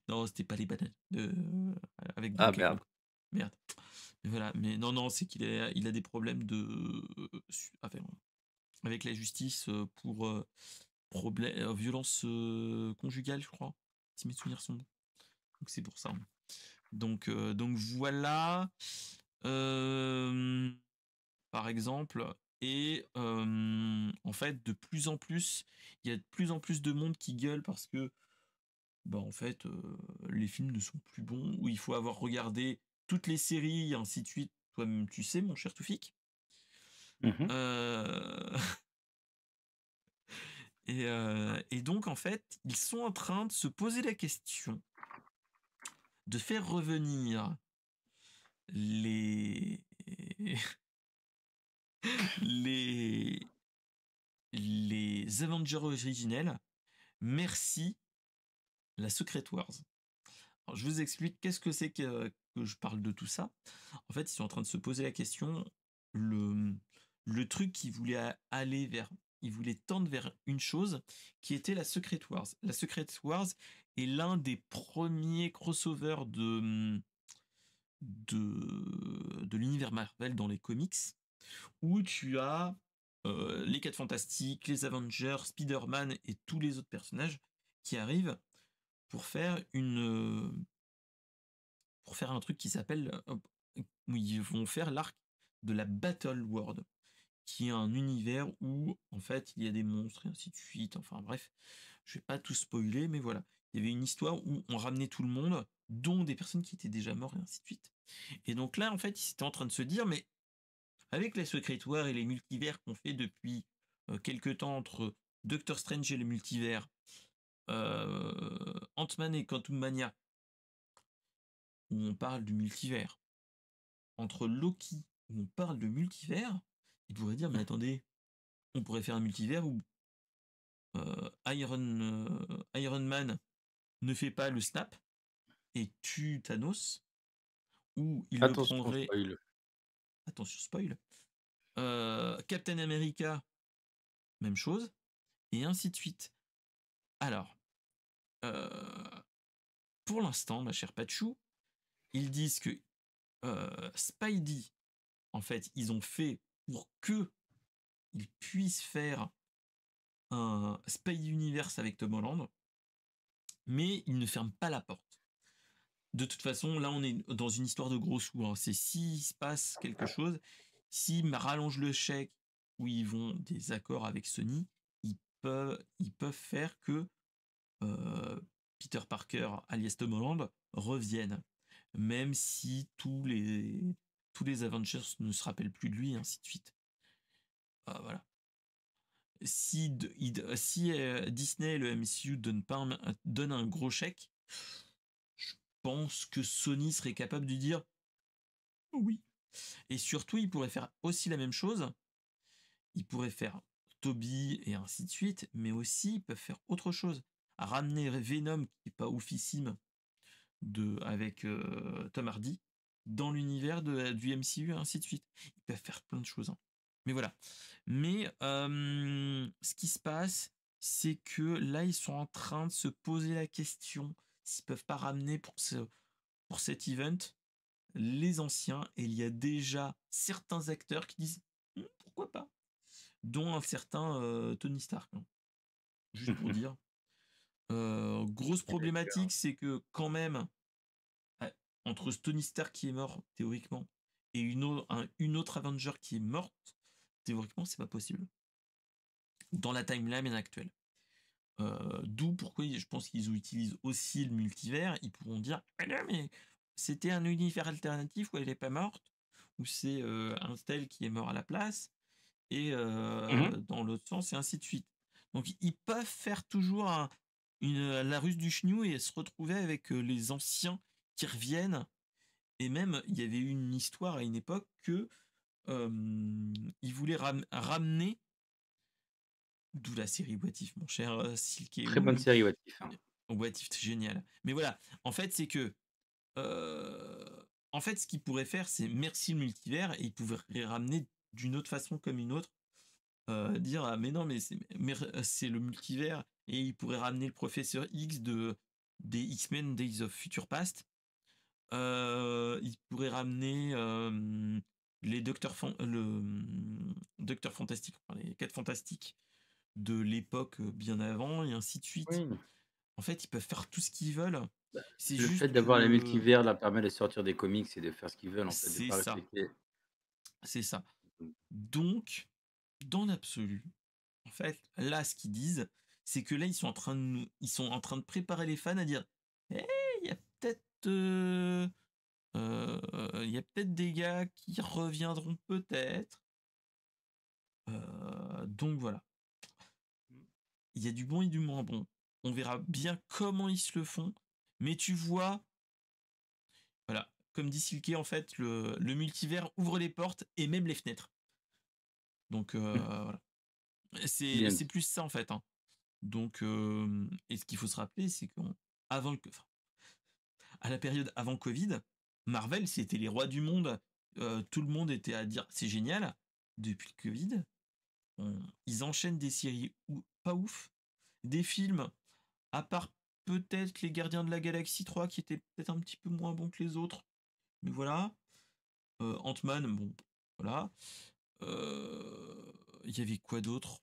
non, c'était pas les bananes avec Ah Donkey Kong. merde. Merde. Mais voilà, mais non, non, c'est qu'il a des problèmes avec la justice pour violence conjugale, je crois. Si mes souvenirs sont bons. Donc c'est pour ça. Donc voilà. Euh, Par exemple. Et en fait, de plus en plus, il y a de plus en plus de monde qui gueule parce que en fait, les films ne sont plus bons, ou il faut avoir regardé toutes les séries, et ainsi de suite. Toi-même, tu sais, mon cher Toufik. Mmh. Euh, et donc, en fait, ils sont en train de se poser la question de faire revenir les les, les Avengers originels, merci la Secret Wars. Alors, je vous explique qu'est-ce que c'est que je parle de tout ça. En fait, ils sont en train de se poser la question, le, le truc qu'ils voulaient aller vers, ils voulaient tendre vers une chose qui était la Secret Wars. La Secret Wars est l'un des premiers crossovers de l'univers Marvel dans les comics, où tu as les 4 Fantastiques, les Avengers, Spider-Man et tous les autres personnages qui arrivent pour faire pour faire un truc qui s'appelle où ils vont faire l'arc de la Battle World, qui est un univers où en fait il y a des monstres et ainsi de suite. Enfin bref, je vais pas tout spoiler, mais voilà, il y avait une histoire où on ramenait tout le monde, dont des personnes qui étaient déjà mortes et ainsi de suite. Et donc là, en fait, ils étaient en train de se dire, mais avec les Secret Wars et les multivers qu'on fait depuis quelques temps entre Doctor Strange et le multivers, Ant-Man et Quantum Mania, où on parle du multivers, entre Loki, où on parle de multivers, ils pourraient dire, mais attendez, on pourrait faire un multivers où Iron Man ne fait pas le snap et tue Thanos, ou il le Attention, prendrait, spoil. attention spoil, Captain America, même chose, et ainsi de suite. Alors, pour l'instant, ma chère Pachou, ils disent que Spidey, en fait, ils ont fait pour que ils puissent faire un Spidey Universe avec Tom Holland, mais ils ne ferment pas la porte. De toute façon, là, on est dans une histoire de gros sous. Hein. C'est s'il se passe quelque chose, s'ils rallongent le chèque ou ils vont des accords avec Sony, ils peuvent faire que euh, Peter Parker, alias Tom Holland, revienne. Même si tous les Avengers ne se rappellent plus de lui, et ainsi de suite. Voilà. Si Disney et le MCU donnent un gros chèque, je pense que Sony serait capable de dire oui. Et surtout, ils pourraient faire aussi la même chose. Ils pourraient faire Toby et ainsi de suite, mais aussi ils peuvent faire autre chose. Ramener Venom, qui est pas oufissime, avec Tom Hardy, dans l'univers du MCU et ainsi de suite. Ils peuvent faire plein de choses. Hein. Mais voilà. Mais ce qui se passe, c'est que là, ils sont en train de se poser la question s'ils peuvent pas ramener pour cet event les anciens. Et il y a déjà certains acteurs qui disent pourquoi pas, dont un certain Tony Stark. Hein. Juste pour dire. Grosse problématique, c'est que quand même, entre Tony Stark qui est mort théoriquement et une autre Avenger qui est morte, théoriquement, c'est pas possible. Dans la timeline actuelle. D'où pourquoi je pense qu'ils utilisent aussi le multivers. Ils pourront dire ah non, mais c'était un univers alternatif où elle n'est pas morte, ou c'est un tel qui est mort à la place, et dans l'autre sens, et ainsi de suite. Donc ils peuvent faire toujours la ruse du chignou et se retrouver avec les anciens qui reviennent. Et même, il y avait eu une histoire à une époque que ils voulaient ramener. D'où la série What If, mon cher Silky. Très bonne série, What If. Hein. What If, c'est génial. Mais voilà, en fait, c'est que. En fait, ce qu'ils pourraient faire, c'est merci le multivers, et ils pourraient ramener d'une autre façon comme une autre. Dire, ah, mais non, mais c'est le multivers, et ils pourraient ramener le professeur X des X-Men Days of Future Past. Ils pourraient ramener les Docteur Fantastique, enfin, les 4 Fantastiques de l'époque bien avant, et ainsi de suite. Oui. En fait, ils peuvent faire tout ce qu'ils veulent. C'est Le juste fait d'avoir les que multivers leur permet de sortir des comics et de faire ce qu'ils veulent, en fait, de c'est pas ça, respecter. c'est ça. Donc, dans l'absolu, en fait, là, ce qu'ils disent, c'est que là, ils sont en train de préparer les fans à dire, hey, il y a peut-être, il y a peut-être des gars qui reviendront peut-être. Donc voilà, il y a du bon et du moins bon. On verra bien comment ils se le font, mais tu vois, voilà, comme dit Silke, en fait, le multivers ouvre les portes et même les fenêtres. Donc voilà. Bien C'est dit. plus ça en fait, hein. Donc et ce qu'il faut se rappeler, c'est qu'avant enfin, à la période avant Covid, Marvel, c'était les rois du monde. Tout le monde était à dire c'est génial. Depuis le Covid, ils enchaînent des séries pas ouf, des films, à part peut-être les Gardiens de la Galaxie 3 qui étaient peut-être un petit peu moins bons que les autres. Mais voilà. Ant-Man, bon, voilà. Il y avait quoi d'autre?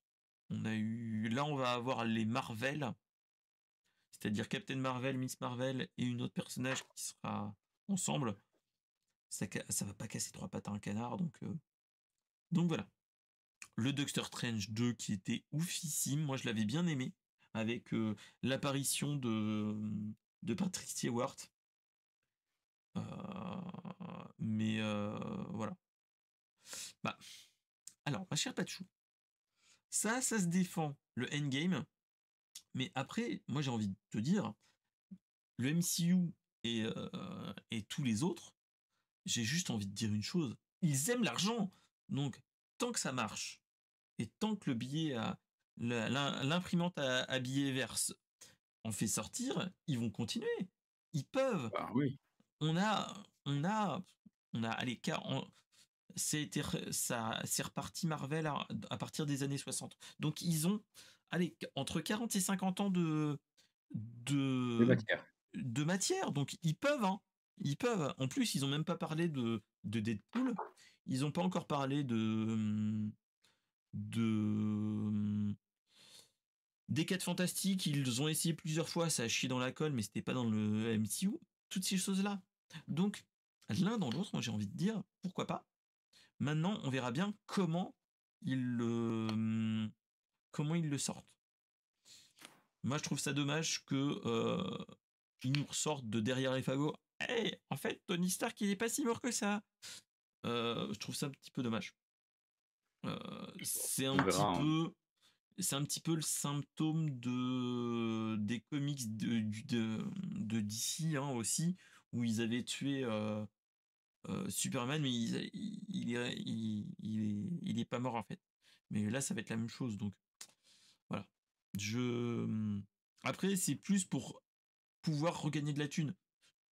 On a eu. Là, on va avoir les Marvel, c'est-à-dire Captain Marvel, Miss Marvel et une autre personnage qui sera ensemble. Ça va pas casser trois pattes à un canard, donc voilà. Le Doctor Strange 2 qui était oufissime, moi je l'avais bien aimé, avec l'apparition de Patrick Stewart. Mais voilà. Bah, alors, ma chère Pachou, ça se défend le endgame, mais après, moi j'ai envie de te dire, le MCU et tous les autres, j'ai juste envie de dire une chose, ils aiment l'argent. Donc, tant que ça marche, et tant que le billet l'imprimante à billets verse en fait sortir, ils vont continuer. Ils peuvent. Bah oui. On a, on a, on a, allez, c'est reparti Marvel à partir des années 60. Donc ils ont, allez, entre 40 et 50 ans De de, matière. de matière. Donc ils peuvent, hein. Ils peuvent. En plus, ils ont même pas parlé de Deadpool. Ils ont pas encore parlé de des 4 fantastiques. Ils ont essayé plusieurs fois, ça a chié dans la colle, mais c'était pas dans le MCU. Toutes ces choses-là. Donc, l'un dans l'autre, moi j'ai envie de dire, pourquoi pas. Maintenant, on verra bien comment ils le sortent. Moi, je trouve ça dommage que ils nous ressortent de derrière les fagots. Hey, en fait, Tony Stark, il est pas si mort que ça. Je trouve ça un petit peu dommage. C'est On un petit verra, hein. peu, c'est un petit peu le symptôme des comics de DC, hein, aussi, où ils avaient tué Superman, mais il est pas mort en fait. Mais là, ça va être la même chose, donc voilà. Je Après, c'est plus pour pouvoir regagner de la thune.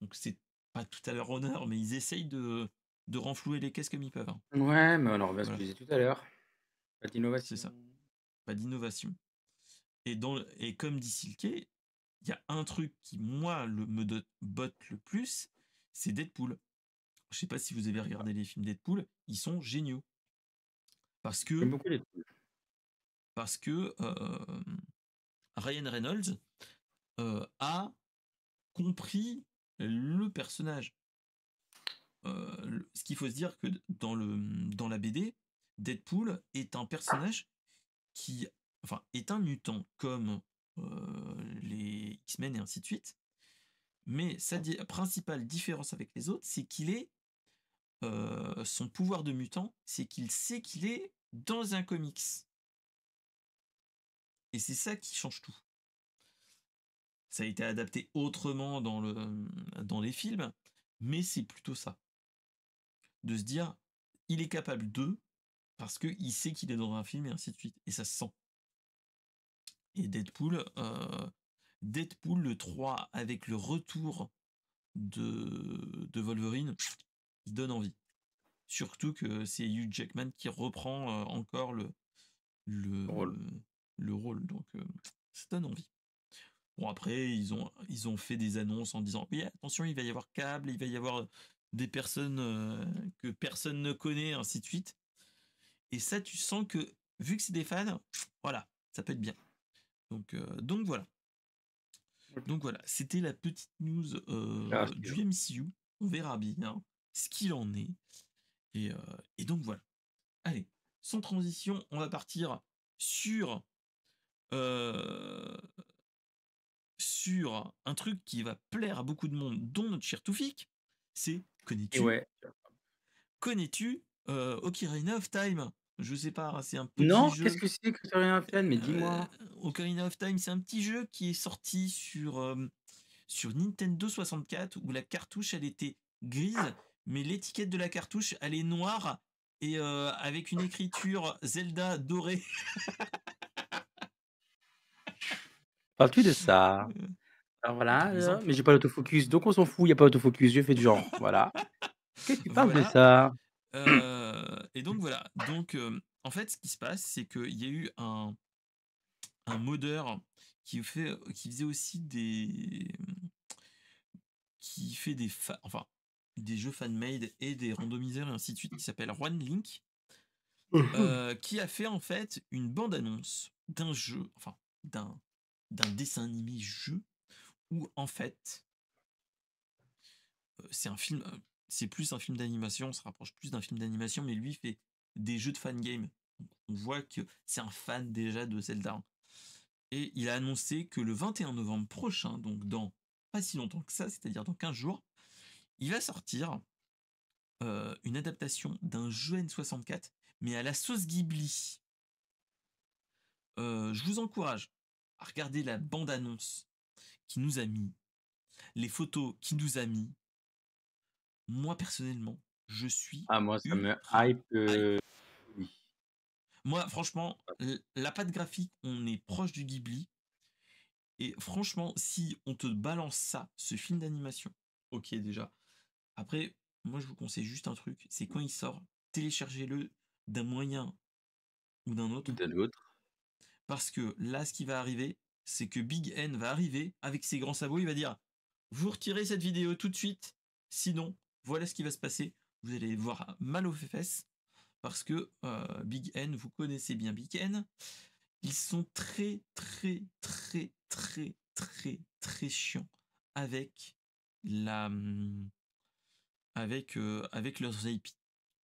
Donc c'est pas tout à leur honneur, mais ils essayent de renflouer les caisses comme ils peuvent, hein. Ouais, mais on en revient à ce que Voilà, je disais tout à l'heure. Pas c'est d'innovation. ça. Pas d'innovation. Et comme dit Silke, il y a un truc qui, moi, botte le plus, c'est Deadpool. Je sais pas si vous avez regardé les films Deadpool, ils sont géniaux. Parce J'aime que, beaucoup les trucs. parce que Ryan Reynolds a compris le personnage. Ce qu'il faut se dire que dans la BD, Deadpool est un personnage qui, enfin, est un mutant comme les X-Men et ainsi de suite. Mais sa principale différence avec les autres, c'est qu'il est son pouvoir de mutant, c'est qu'il sait qu'il est dans un comics. Et c'est ça qui change tout. Ça a été adapté autrement dans les films, mais c'est plutôt ça. De se dire, il est capable de, parce qu'il sait qu'il est dans un film et ainsi de suite. Et ça se sent. Et Deadpool le 3, avec le retour de Wolverine, il donne envie. Surtout que c'est Hugh Jackman qui reprend encore le, Drôle. le rôle. Donc ça donne envie. Bon, après, ils ont fait des annonces en disant oui, attention, il va y avoir Cable, il va y avoir des personnes que personne ne connaît, ainsi de suite. Et ça, tu sens que, vu que c'est des fans, voilà, ça peut être bien. Donc voilà. Ok. Donc voilà, c'était la petite news Faire à du suivre. MCU. On verra bien ce qu'il en est. Et donc voilà. Allez, sans transition, on va partir sur, euh, sur un truc qui va plaire à beaucoup de monde, dont notre cher Toufik. C'est Et connais-tu ouais. connais-tu Ocarina of Time? Je sais pas, hein, c'est un petit Non, qu'est-ce jeu. que c'est que Rien Fan? Mais Euh, dis-moi. Ocarina of Time, c'est un petit jeu qui est sorti sur Nintendo 64 où la cartouche elle était grise, mais l'étiquette de la cartouche elle est noire et avec une écriture Zelda dorée. Parles-tu de ça? Alors Par voilà, exemple. mais j'ai pas l'autofocus, donc on s'en fout, il y a pas d'autofocus, je fais du genre, voilà. Que tu parles de Voilà, ça? et donc voilà. Donc en fait, ce qui se passe, c'est qu'il y a eu un modeur qui faisait aussi qui fait enfin, des jeux fan-made et des randomiseurs et ainsi de suite, qui s'appelle One Link, qui a fait en fait une bande-annonce d'un jeu, enfin d'un dessin animé jeu, où en fait, c'est un film, c'est plus un film d'animation, on se rapproche plus d'un film d'animation, mais lui fait des jeux de fan game. On voit que c'est un fan déjà de Zelda. Et il a annoncé que le 21 novembre prochain, donc dans pas si longtemps que ça, c'est-à-dire dans 15 jours, il va sortir une adaptation d'un jeu N64, mais à la sauce Ghibli. Je vous encourage à regarder la bande-annonce qui nous a mis, les photos qui nous a mis. Moi, personnellement, je suis Ah moi ça me ultra hype, hype. oui. Moi, franchement, la patte graphique, on est proche du Ghibli. Et franchement, si on te balance ça, ce film d'animation, ok déjà. Après, moi je vous conseille juste un truc, c'est quand il sort, téléchargez-le d'un moyen ou d'un Ou autre. d'un autre. Parce que là, ce qui va arriver, c'est que Big N va arriver avec ses grands sabots, il va dire, vous retirez cette vidéo tout de suite, sinon, voilà ce qui va se passer. Vous allez voir mal aux fesses, parce que Big N, vous connaissez bien Big N, ils sont très, très, très, très, très, très chiants avec la, avec leurs IP.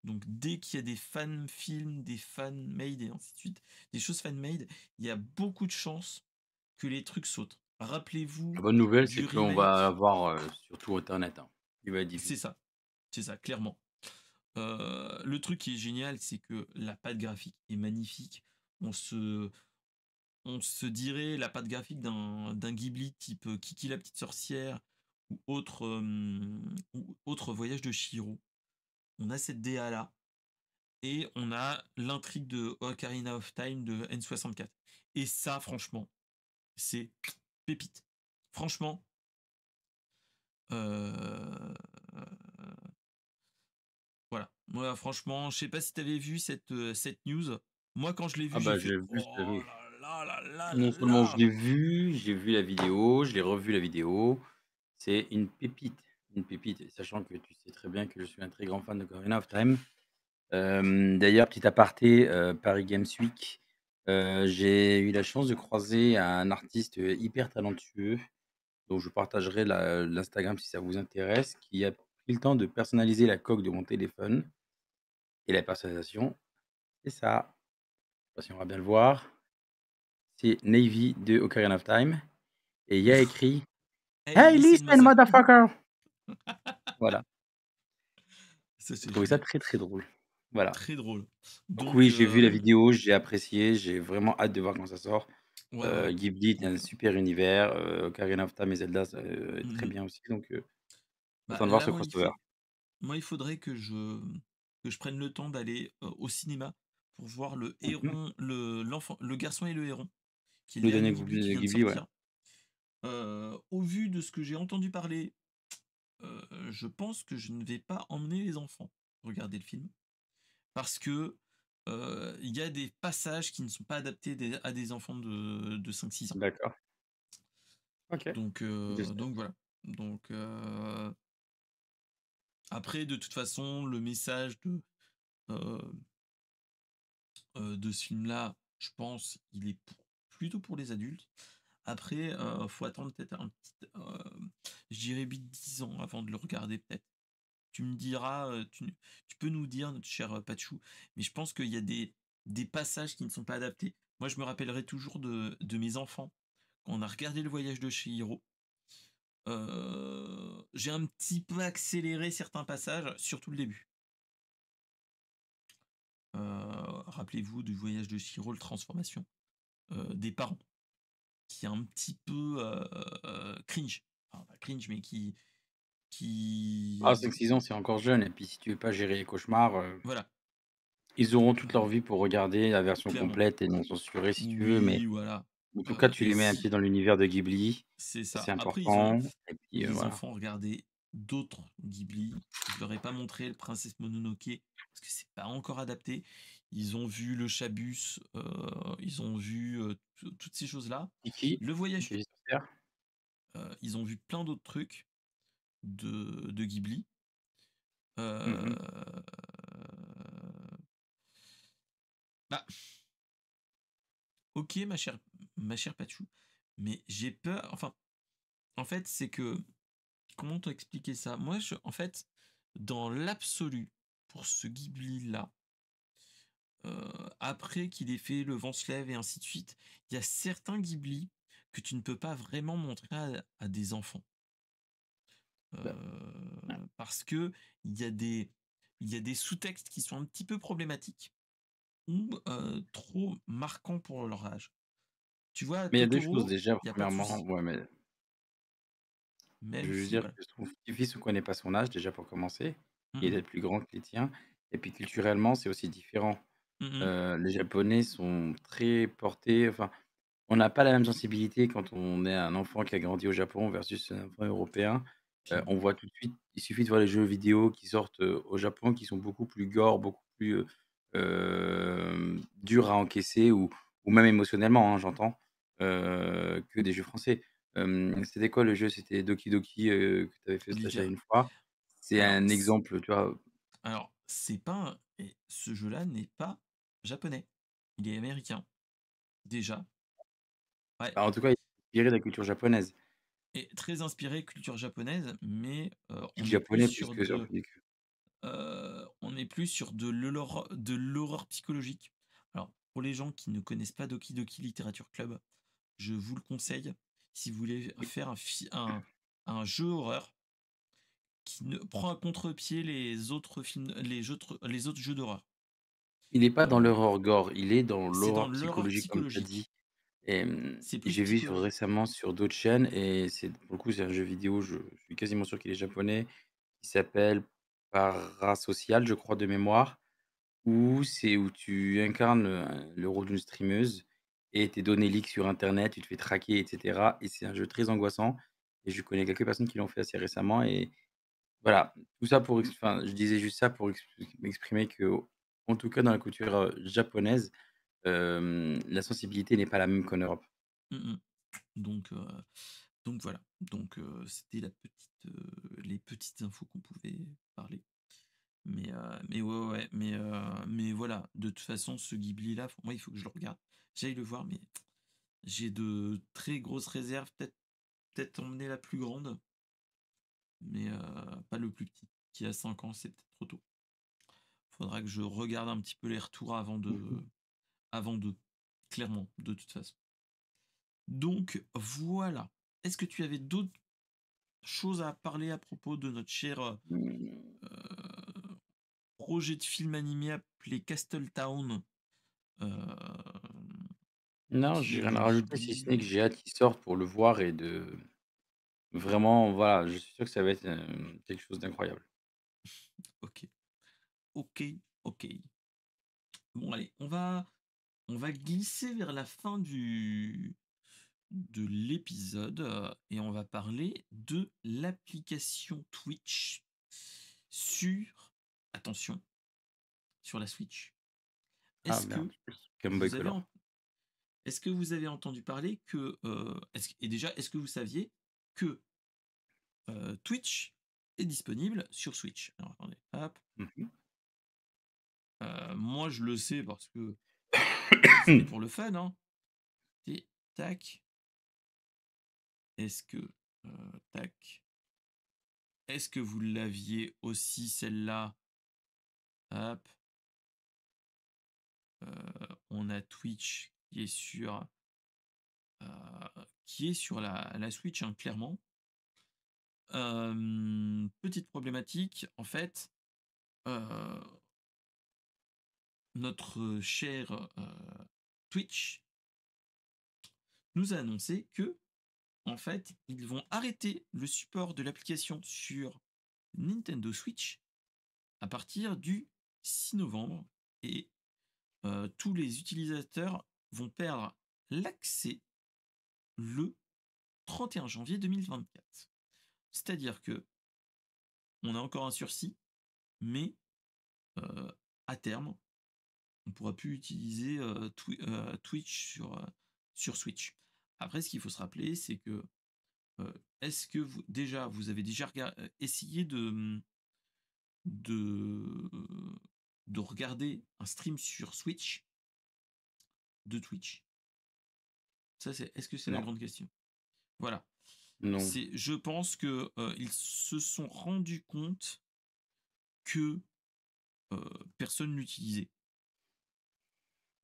Donc dès qu'il y a des fan films, des fan made et ainsi de suite, des choses fan made, il y a beaucoup de chances que les trucs sautent. La Rappelez-vous bonne nouvelle, c'est du qu'on va remake, avoir, sur tout internet, hein. Il va être c'est diffusé. ça, c'est ça, clairement. Le truc qui est génial, c'est que la patte graphique est magnifique. On se, on se dirait la patte graphique d'un Ghibli type Kiki la petite sorcière ou autre voyage de Chihiro. On a cette DA là et on a l'intrigue de Ocarina of Time de N64. Et ça, franchement, c'est pépite. Franchement, euh, voilà. Moi, franchement, je sais pas si tu avais vu cette news. Moi, quand je l'ai Ah vue, j'ai bah, fait j'ai vu, c'est oh oui. là là là là là Non seulement je là. l'ai vu, j'ai vu la vidéo, je l'ai revu la vidéo. C'est une pépite, et sachant que tu sais très bien que je suis un très grand fan de Ocarina of Time. D'ailleurs, petit aparté, Paris Games Week, j'ai eu la chance de croiser un artiste, hyper talentueux, dont je partagerai l'Instagram si ça vous intéresse, qui a pris le temps de personnaliser la coque de mon téléphone. Et la personnalisation, c'est ça. Je sais pas si on va bien le voir. C'est Navy de Ocarina of Time et il y a écrit: Hey, «Hey listen, listen mother. motherfucker!» Voilà. Ça, J'ai c'est trouvé ça génial. très, très drôle. Voilà. Très drôle. Donc Donc, oui, j'ai vu la vidéo, j'ai apprécié, j'ai vraiment hâte de voir quand ça sort. ouais, ouais. Ghibli est un Donc, super univers, Ocarina of Time et Zelda, est très mhm. bien aussi, donc Bah, content de voir là, ce crossover. moi, il faudrait que je prenne le temps d'aller au cinéma pour voir le Mmh. héron, l'enfant, le garçon et le héron, qui est le Le dernier dernier Ghibli qui vient de Ghibli, ouais. sortir. Au vu de ce que j'ai entendu parler, je pense que je ne vais pas emmener les enfants regarder le film parce que il y a des passages qui ne sont pas adaptés à des enfants de 5-6 ans. D'accord. OK. Je sais. Donc voilà. Donc après, de toute façon, le message euh, de ce film-là, je pense, il est plutôt pour les adultes. Après, faut attendre peut-être je dirais 10 ans avant de le regarder peut-être. Tu me diras, tu peux nous dire, notre cher Pachou, mais je pense qu'il y a des passages qui ne sont pas adaptés. Moi, je me rappellerai toujours de mes enfants quand on a regardé le voyage de Chihiro. J'ai un petit peu accéléré certains passages, surtout le début. Rappelez-vous du voyage de Chihiro, le transformation des parents, qui est un petit peu cringe. Enfin, pas cringe, mais Ah qui 5-6 ans, c'est encore jeune et puis si tu veux pas gérer les cauchemars, voilà. Ils auront toute leur Euh, vie pour regarder la version Clairement. complète et non censurée si tu veux, mais Oui, voilà. en tout cas, tu Et les mets un pied si, dans l'univers de Ghibli, c'est ça c'est ça. Après, important et puis, les voilà. enfants regardaient d'autres Ghibli. Je leur ai pas montré le Princesse Mononoke parce que c'est pas encore adapté. Ils ont vu le Chabus, ils ont vu toutes ces choses-là. Kiki, Le voyage, Kiki sorcière. ils ont vu plein d'autres trucs de Ghibli. Mmh. Euh, Bah, ok, ma chère Pachou, mais j'ai peur. Enfin, en fait, c'est que comment t'expliquer ça? Moi, en fait, dans l'absolu, pour ce Ghibli-là, après qu'il ait fait Le Vent se lève et ainsi de suite, il y a certains Ghibli que tu ne peux pas vraiment montrer à des enfants. Bah, Parce que il y a des, il y a des sous-textes qui sont un petit peu problématiques ou trop marquants pour leur âge. Tu vois, mais il y a 2 choses Totoro, déjà, il n'y a pas de premièrement, souci. ouais, mais je Même veux si, dire voilà. que je trouve petit-fils ne connaît pas son âge déjà pour commencer, il est Mhm, peut-être plus grand que les tiens et puis culturellement, c'est aussi différent. mhm, Les Japonais sont très portés enfin, on n'a pas la même sensibilité quand on est un enfant qui a grandi au Japon versus un enfant européen. clairement. On voit tout de suite il suffit de voir les jeux vidéo qui sortent, au Japon qui sont beaucoup plus gore, beaucoup plus, durs à encaisser ou même émotionnellement, hein, j'entends, que des jeux français. C'était quoi le jeu? C'était Doki Doki, que tu avais fait stage là Olivia. une fois. C'est Alors, un exemple, tu vois? c'est pas et ce jeu-là n'est pas japonais. Il est américain, déjà. Ouais. Bah, en tout cas, il est inspiré de la culture japonaise. Et très inspiré culture japonaise, mais Plus japonais plus que on est plus sur de l'horreur psychologique. Alors, pour les gens qui ne connaissent pas Doki Doki Literature Club, je vous le conseille si vous voulez faire un jeu horreur qui ne prend à contre-pied les autres films, les autres jeux d'horreur. il n'est pas dans Euh, l'horreur gore, il est dans c'est dans l'horreur l'horreur psychologique comme tu as dit. psychologique. Et C'est plus j'ai vu psychologique. récemment sur d'autres chaînes et c'est pour le coup, c'est un jeu vidéo, je suis quasiment sûr qu'il est japonais, qui s'appelle Parasocial, je crois de mémoire, où tu incarnes, le rôle d'une streameuse et tes données leak sur internet, tu te fais traquer et cetera et c'est un jeu très angoissant et je connais quelques personnes qui l'ont fait assez récemment et voilà, tout ça pour enfin, je disais juste ça pour m'exprimer que en tout cas dans la culture, japonaise, la sensibilité n'est pas la même qu'en Europe. Mm, mm. Donc, euh, donc voilà. Donc c'était les petites infos qu'on pouvait parler. Mais ouais, ouais. Mais voilà. De toute façon, ce Ghibli là, pour moi, il faut que je le regarde. J'aille le voir, mais j'ai de très grosses réserves. Peut-être emmener la plus grande, mais pas le plus petit. Qui a 5 ans, c'est peut-être trop tôt. Faudra que je regarde un petit peu les retours avant de, clairement, de toute façon. Donc voilà. Est-ce que tu avais d'autres choses à parler à propos de notre cher Mmh. projet de film animé appelé Castletown, euh, Non, qui j'ai est rien de à rajouter si ce n'est que Ghibli? j'ai hâte qu'il sorte pour le voir et de vraiment, voilà, je suis sûr que ça va être, quelque chose d'incroyable. Ok, ok, ok. Bon, allez, on va glisser vers la fin de l'épisode et on va parler de l'application Twitch sur, attention, sur la Switch. Ah Est-ce merde, que Game Boy vous avez, Color. est-ce que vous avez entendu parler que, et déjà, est-ce que vous saviez que Twitch est disponible sur Switch? Alors attendez, hop. Mmh. Moi, je le sais parce que c'était pour le fun, hein. Et tac, est-ce que, tac, est-ce que vous l'aviez aussi celle-là? Hop, on a Twitch qui est sur la Switch, hein, clairement. Petite problématique, en fait, euh, notre cher Twitch nous a annoncé que, en fait, ils vont arrêter le support de l'application sur Nintendo Switch à partir du 6 novembre. et tous les utilisateurs vont perdre l'accès le 31 janvier 2024. C'est-à-dire que on a encore un sursis, mais heu, à terme, on ne pourra plus utiliser, Twitch sur Switch. Après, ce qu'il faut se rappeler, c'est que, est-ce que vous avez déjà essayé de de regarder un stream sur Switch de Twitch? Ça, est-ce que c'est la Non, grande question? Voilà. non. Je pense que, ils se sont rendus compte que, personne l'utilisait.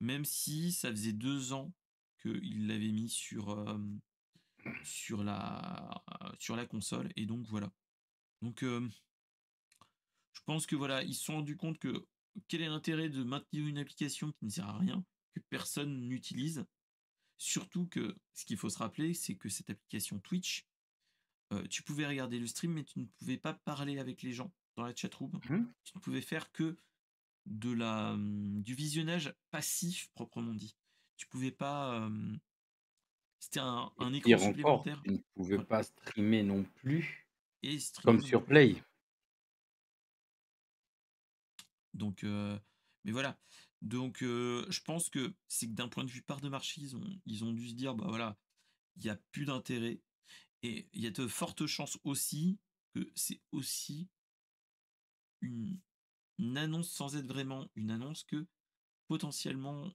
Même si ça faisait 2 ans qu'ils l'avaient mis sur la console et donc voilà. Donc, je pense que voilà, ils se sont rendus compte que quel est l'intérêt de maintenir une application qui ne sert à rien, que personne n'utilise? Surtout que ce qu'il faut se rappeler, c'est que cette application Twitch, tu pouvais regarder le stream, mais tu ne pouvais pas parler avec les gens dans la chatroom. Mmh. Tu ne pouvais faire que du visionnage passif proprement dit. Tu pouvais pas, c'était Et un écran pire encore, supplémentaire, tu ne pouvais voilà, pas streamer non plus, et streamer comme non sur plus. Play. Donc, mais voilà. Donc, je pense que c'est que d'un point de vue part de marché, ils ont dû se dire: «Bah, voilà, il y a plus d'intérêt», et il y a de fortes chances aussi que c'est aussi une une annonce sans être vraiment une annonce, que potentiellement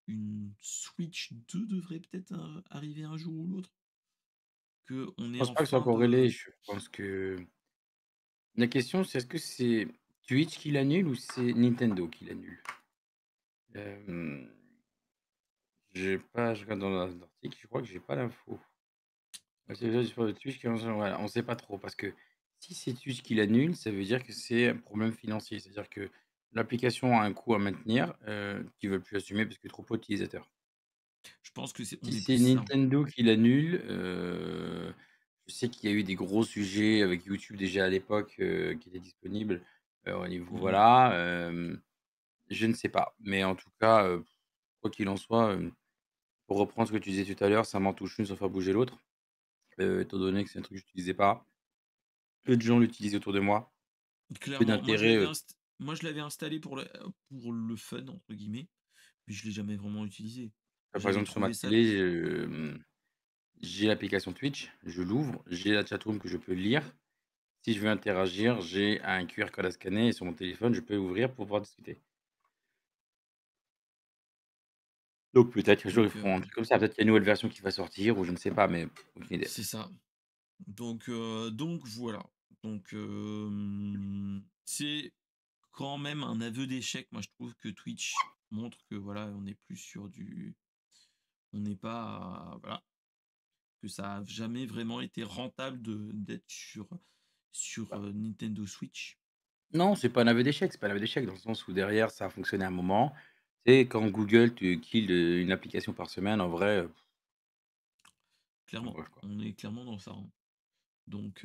une Switch 2 devrait peut-être, arriver un jour ou l'autre, Je qu'on est pense en pas que ce soit fin corrélé, de. je pense que la question c'est est-ce que c'est Twitch qui l'annule ou c'est Nintendo qui l'annule? Hem, je regarde dans l'article, je crois que j'ai pas l'info. C'est déjà sur le Twitch qui voilà, on sait pas trop parce que si c'est Twitch qui l'annule, ça veut dire que c'est un problème financier. C'est-à-dire que l'application a un coût à maintenir, qu'ils veulent plus assumer parce que trop peu d'utilisateurs. Je pense que Si on est c'est plus ça, hein. Nintendo qui l'annule, je sais qu'il y a eu des gros sujets avec YouTube déjà à l'époque, qui étaient disponibles, au niveau Mmh mh. voilà, je ne sais pas. Mais en tout cas, quoi qu'il en soit, pour reprendre ce que tu disais tout à l'heure, ça m'en touche une sans faire bouger l'autre, étant donné que c'est un truc que j'utilisais pas. Peu de gens l'utilisaient autour de moi, peu Clairement, d'intérêt, moi je l'avais installé pour le «fun» entre guillemets, mais je l'ai jamais vraiment utilisé. par J'avais exemple sur ma trouvé ça. télé, j'ai l'application Twitch, je l'ouvre, j'ai la chatroom que je peux lire. Si je veux interagir, j'ai un QR code à scanner et sur mon téléphone, je peux ouvrir pour pouvoir discuter. Donc peut-être qu'un jour ils Donc, feront un truc comme ça, peut-être qu'il y a une nouvelle version qui va sortir ou je ne sais pas, mais aucune idée. c'est ça. Donc voilà. Donc, c'est quand même un aveu d'échec. Moi, je trouve que Twitch montre que voilà, on n'est plus sur du on n'est pas voilà, que ça a jamais vraiment été rentable d'être sur, Bah, Nintendo Switch. non, c'est pas un aveu d'échec, c'est pas un aveu d'échec dans le sens où derrière ça a fonctionné un moment. C'est quand Google te kill, une application par semaine, en vrai, bon Clairement, bref quoi. on est clairement dans ça, hein. Donc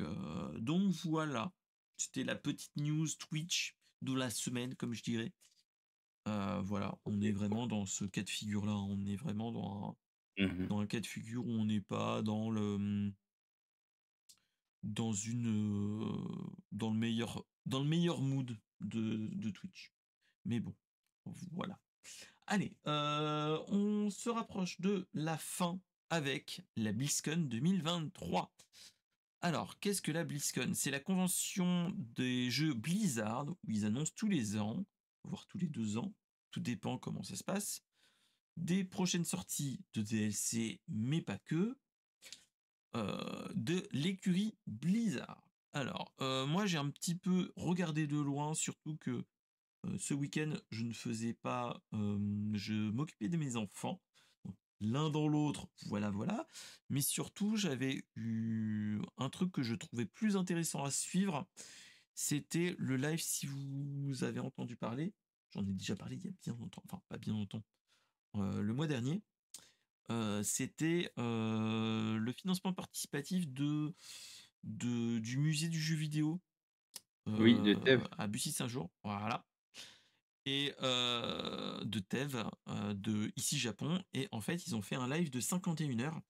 voilà, c'était la petite news Twitch de la semaine, comme je dirais. Voilà, on est OK. vraiment dans ce cas de figure-là, hein. On est vraiment Mmh. dans un cas de figure où on n'est pas dans dans le meilleur mood de Twitch. Mais bon, voilà. Allez, on se rapproche de la fin avec la BlizzCon 2023. Alors, qu'est-ce que la BlizzCon? C'est la convention des jeux Blizzard, où ils annoncent tous les ans, voire tous les 2 ans, tout dépend comment ça se passe, des prochaines sorties de DLC, mais pas que, de l'écurie Blizzard. Alors, moi j'ai un petit peu regardé de loin, surtout que ce week-end je ne faisais pas, je m'occupais de mes enfants. Donc, l'un dans l'autre, voilà, voilà. Mais surtout, j'avais eu un truc que je trouvais plus intéressant à suivre. C'était le live, si vous avez entendu parler. J'en ai déjà parlé il y a bien longtemps, enfin pas bien longtemps, le mois dernier. C'était le financement participatif du musée du jeu vidéo Oui, de Thèves. à Bussy-Saint-Jean. Voilà. et de Tev, de ici Japon. Et en fait, ils ont fait un live de 51 heures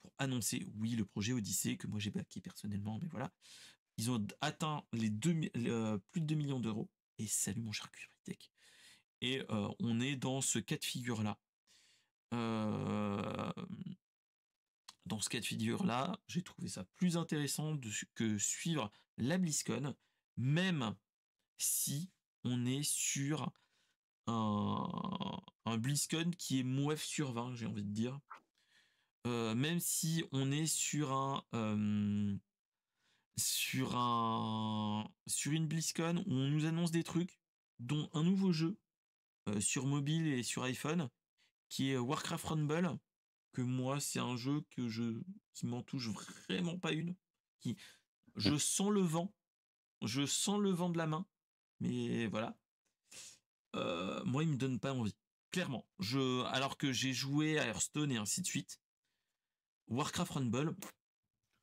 pour annoncer, oui, le projet Odyssée, que moi j'ai backé personnellement, mais voilà. Ils ont atteint plus de 2 millions d'euros. Et salut mon cher Tech. Et on est dans ce cas de figure-là. Euh, Dans ce cas de figure-là, j'ai trouvé ça plus intéressant que suivre la BlizzCon, même si on est sur un BlizzCon qui est mouef sur 20, j'ai envie de dire. Même si on est sur une BlizzCon où on nous annonce des trucs, dont un nouveau jeu sur mobile et sur iPhone, qui est Warcraft Rumble, que moi c'est un jeu qui m'en touche vraiment pas une. Qui, je sens le vent, je sens le vent de la main, mais voilà. Moi il me donne pas envie. Clairement. Alors que j'ai joué à Hearthstone et ainsi de suite. Warcraft Rumble,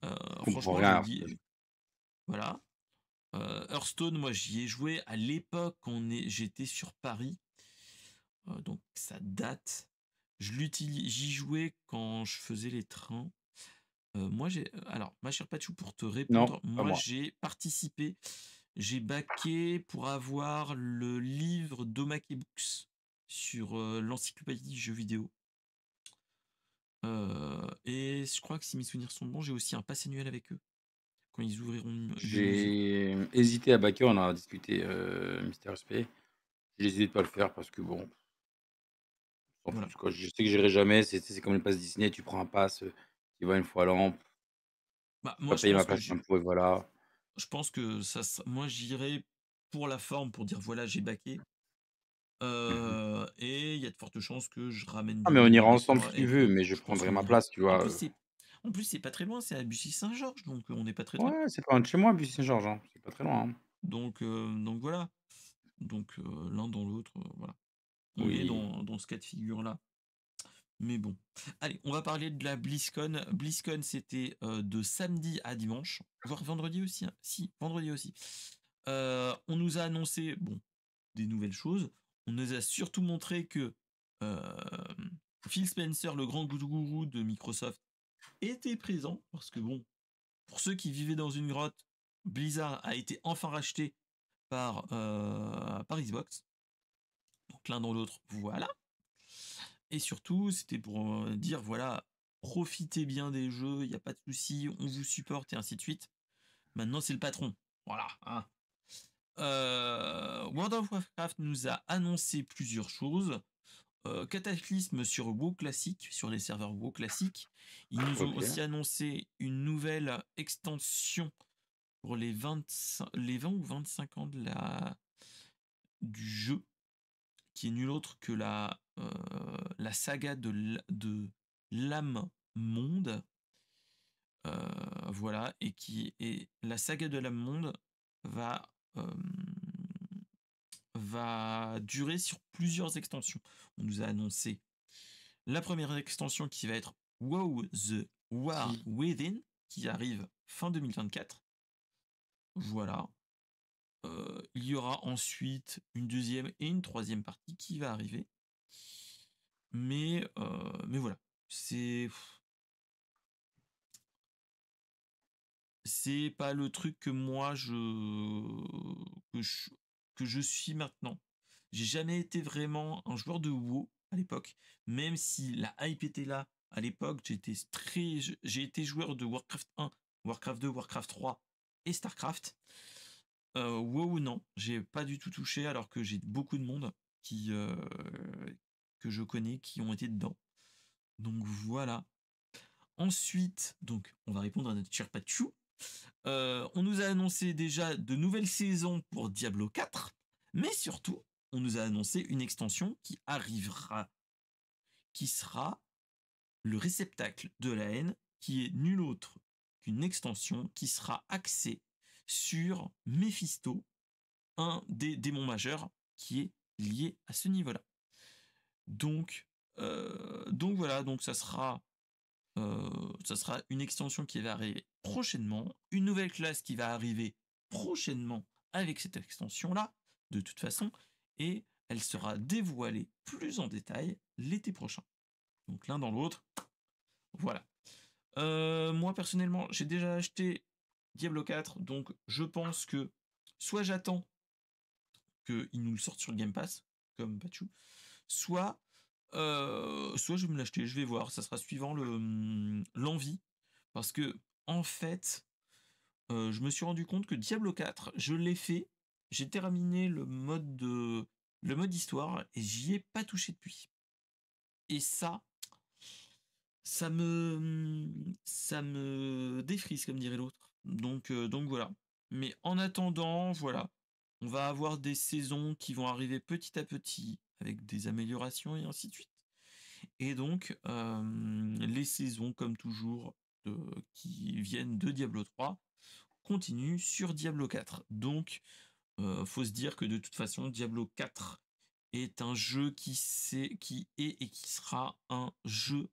Je comprends franchement rien je à dis, Hearthstone. voilà. Hearthstone, moi j'y ai joué à l'époque j'étais sur Paris, donc ça date. J'y jouais quand je faisais les trains. Alors, ma chère Pachou, pour te Non, répondre, pas moi moi. j'ai participé, j'ai backé pour avoir le livre d'Omake Books sur l'encyclopédie du jeu vidéo. Et je crois que si mes souvenirs sont bons, j'ai aussi un pass annuel avec eux quand ils ouvriront de nos yeux. J'ai hésité à backer, on en a discuté, Mister SP. J'ai hésité de pas le faire parce que bon, en Voilà. plus, quoi. Je sais que j'irai jamais. C'est comme les passes Disney, tu prends un pass, tu y vas une fois l'an, Bah, pas moi, payer ma place plein de fois et voilà. je pense que moi, j'irai pour la forme, pour dire voilà, j'ai backé. Mmh. Et il y a de fortes chances que je ramène Ah du mais on monde ira avec ensemble moi si tu et veux, que mais je je pense prendrai qu'on ma ira. place, tu vois? En plus, c'est pas très loin, c'est à Bussy-Saint-Georges, donc on n'est pas très très loin. Ouais, c'est pas loin de chez moi, Bussy-Saint-Georges, hein, c'est pas très loin, hein. Donc voilà. Donc l'un dans l'autre, voilà. On est Oui. dans ce cas de figure-là. Mais bon. Allez, on va parler de la BlizzCon. BlizzCon, c'était de samedi à dimanche, voire vendredi aussi, hein. Si, vendredi aussi. On nous a annoncé, bon, des nouvelles choses. On nous a surtout montré que euh, Phil Spencer, le grand gourou de Microsoft, était présent. Parce que bon, pour ceux qui vivaient dans une grotte, Blizzard a été enfin racheté par Xbox. Donc l'un dans l'autre, voilà. Et surtout, c'était pour dire, voilà, profitez bien des jeux, il n'y a pas de souci, on vous supporte et ainsi de suite. Maintenant, c'est le patron. Voilà. Hein. World of Warcraft nous a annoncé plusieurs choses. Cataclysme sur WoW Classic, sur les serveurs WoW Classic. Ils nous ont OK. aussi annoncé une nouvelle extension pour les 20 ou 25 ans du jeu, qui est nul autre que la saga de l'âme monde. Voilà, et la saga de l'âme monde va, euh, va durer sur plusieurs extensions. On nous a annoncé la première extension qui va être WoW The War Qui Within, qui arrive fin 2024. Voilà. Il y aura ensuite une deuxième et une troisième partie qui va arriver. Mais voilà. C'est c'est pas le truc que moi que je, que je suis maintenant. J'ai jamais été vraiment un joueur de WoW à l'époque, même si la hype était là à l'époque. J'ai été joueur de Warcraft 1, Warcraft 2, Warcraft 3 et Starcraft. WoW non, j'ai pas du tout touché alors que j'ai beaucoup de monde qui que je connais qui ont été dedans. Donc voilà. Ensuite, donc on va répondre à notre cher Pachou. On nous a annoncé déjà de nouvelles saisons pour Diablo 4, mais surtout, on nous a annoncé une extension qui arrivera, qui sera le réceptacle de la haine, qui est nul autre qu'une extension qui sera axée sur Mephisto, un des démons majeurs qui est lié à ce niveau-là. Donc voilà, donc ça sera une extension qui va arriver prochainement, une nouvelle classe qui va arriver prochainement avec cette extension-là, de toute façon, et elle sera dévoilée plus en détail l'été prochain. Donc l'un dans l'autre, voilà. Moi personnellement, j'ai déjà acheté Diablo 4, donc je pense que soit j'attends qu'il nous le sorte sur le Game Pass, comme Pachou, soit, soit je vais me l'acheter, je vais voir, ça sera suivant l'envie, parce que en fait, je me suis rendu compte que Diablo 4, je l'ai fait, j'ai terminé le mode histoire et j'y ai pas touché depuis. Et ça me défrise, comme dirait l'autre. Donc voilà. Mais en attendant, voilà, on va avoir des saisons qui vont arriver petit à petit avec des améliorations et ainsi de suite. Et donc, les saisons, comme toujours, qui viennent de Diablo 3 continuent sur Diablo 4. Donc, faut se dire que de toute façon, Diablo 4 est un jeu qui est et qui sera un jeu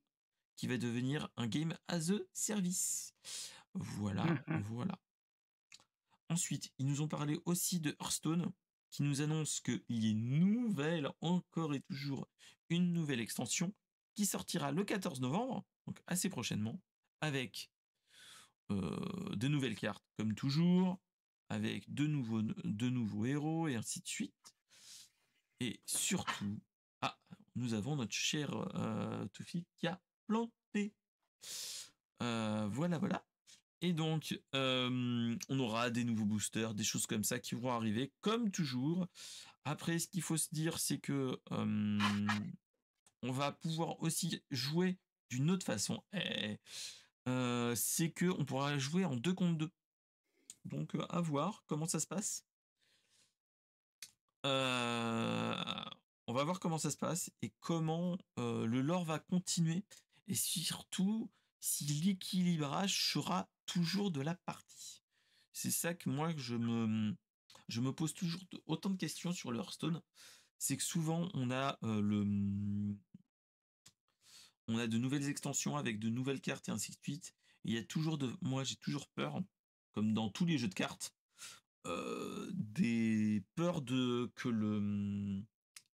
qui va devenir un game as a service. Voilà, voilà. Ensuite, ils nous ont parlé aussi de Hearthstone, qui nous annonce qu'il y a une nouvelle, encore et toujours une nouvelle extension, qui sortira le 14 novembre, donc assez prochainement, avec de nouvelles cartes, comme toujours, avec de nouveaux héros, et ainsi de suite. Et surtout, nous avons notre cher Toufik qui a planté. Voilà, voilà. Et donc, on aura des nouveaux boosters, des choses comme ça qui vont arriver, comme toujours. Après, ce qu'il faut se dire, c'est que on va pouvoir aussi jouer d'une autre façon. C'est que on pourra jouer en 2 contre 2. Donc, à voir comment ça se passe. On va voir comment ça se passe et comment le lore va continuer. Et surtout, si l'équilibrage sera toujours de la partie. C'est ça que moi, je me pose toujours autant de questions sur le Hearthstone. C'est que souvent, on a de nouvelles extensions avec de nouvelles cartes et ainsi de suite. Et il y a toujours moi, j'ai toujours peur, comme dans tous les jeux de cartes, des peurs que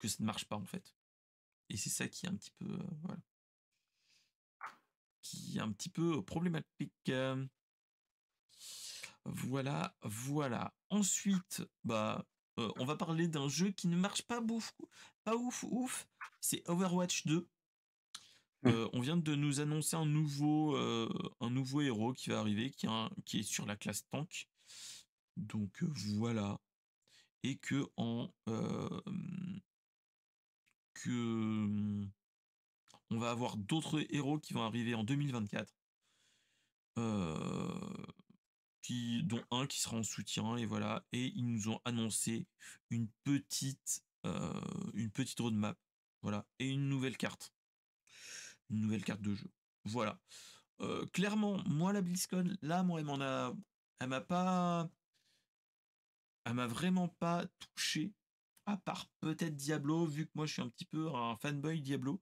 ça ne marche pas en fait. Et c'est ça qui est un petit peu voilà, qui est un petit peu problématique. Voilà, voilà. Ensuite, on va parler d'un jeu qui ne marche pas pas ouf. C'est Overwatch 2. On vient de nous annoncer un nouveau héros qui va arriver, qui est sur la classe tank. Donc voilà. Et que on va avoir d'autres héros qui vont arriver en 2024. Dont un qui sera en soutien, et voilà. Et ils nous ont annoncé une petite roadmap. Voilà. Et une nouvelle carte. Une nouvelle carte de jeu. Voilà. Clairement, moi, la BlizzCon, là, moi, elle m'a vraiment pas touché. À part peut-être Diablo, vu que moi, je suis un petit peu un fanboy Diablo.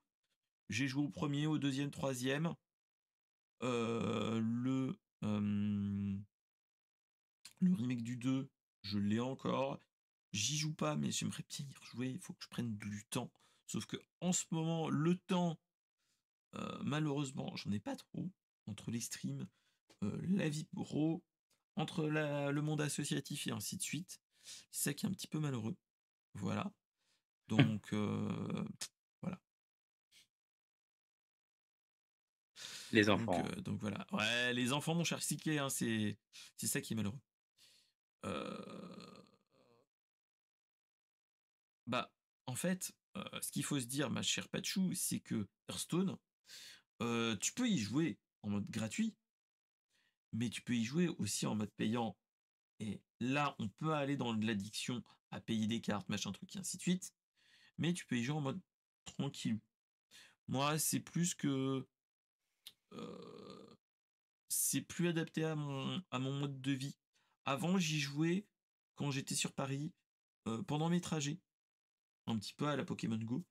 J'ai joué au premier, au deuxième, troisième. Le remake du 2, je l'ai encore. J'y joue pas, mais j'aimerais bien y rejouer. Il faut que je prenne du temps. Sauf que en ce moment, le temps, malheureusement, j'en ai pas trop. Entre les streams, la vie pro, entre le monde associatif et ainsi de suite. C'est ça qui est un petit peu malheureux. Voilà. Donc, voilà. Les enfants. Donc voilà. Ouais, les enfants, mon cher Siké, hein, c'est ça qui est malheureux. En fait, ce qu'il faut se dire, ma chère Pachou, c'est que Hearthstone, tu peux y jouer en mode gratuit, mais tu peux y jouer aussi en mode payant. Et là, on peut aller dans de l'addiction à payer des cartes, machin truc, et ainsi de suite. Mais tu peux y jouer en mode tranquille. Moi, c'est plus adapté à mon mode de vie. Avant, j'y jouais quand j'étais sur Paris, pendant mes trajets, un petit peu à la Pokémon Go,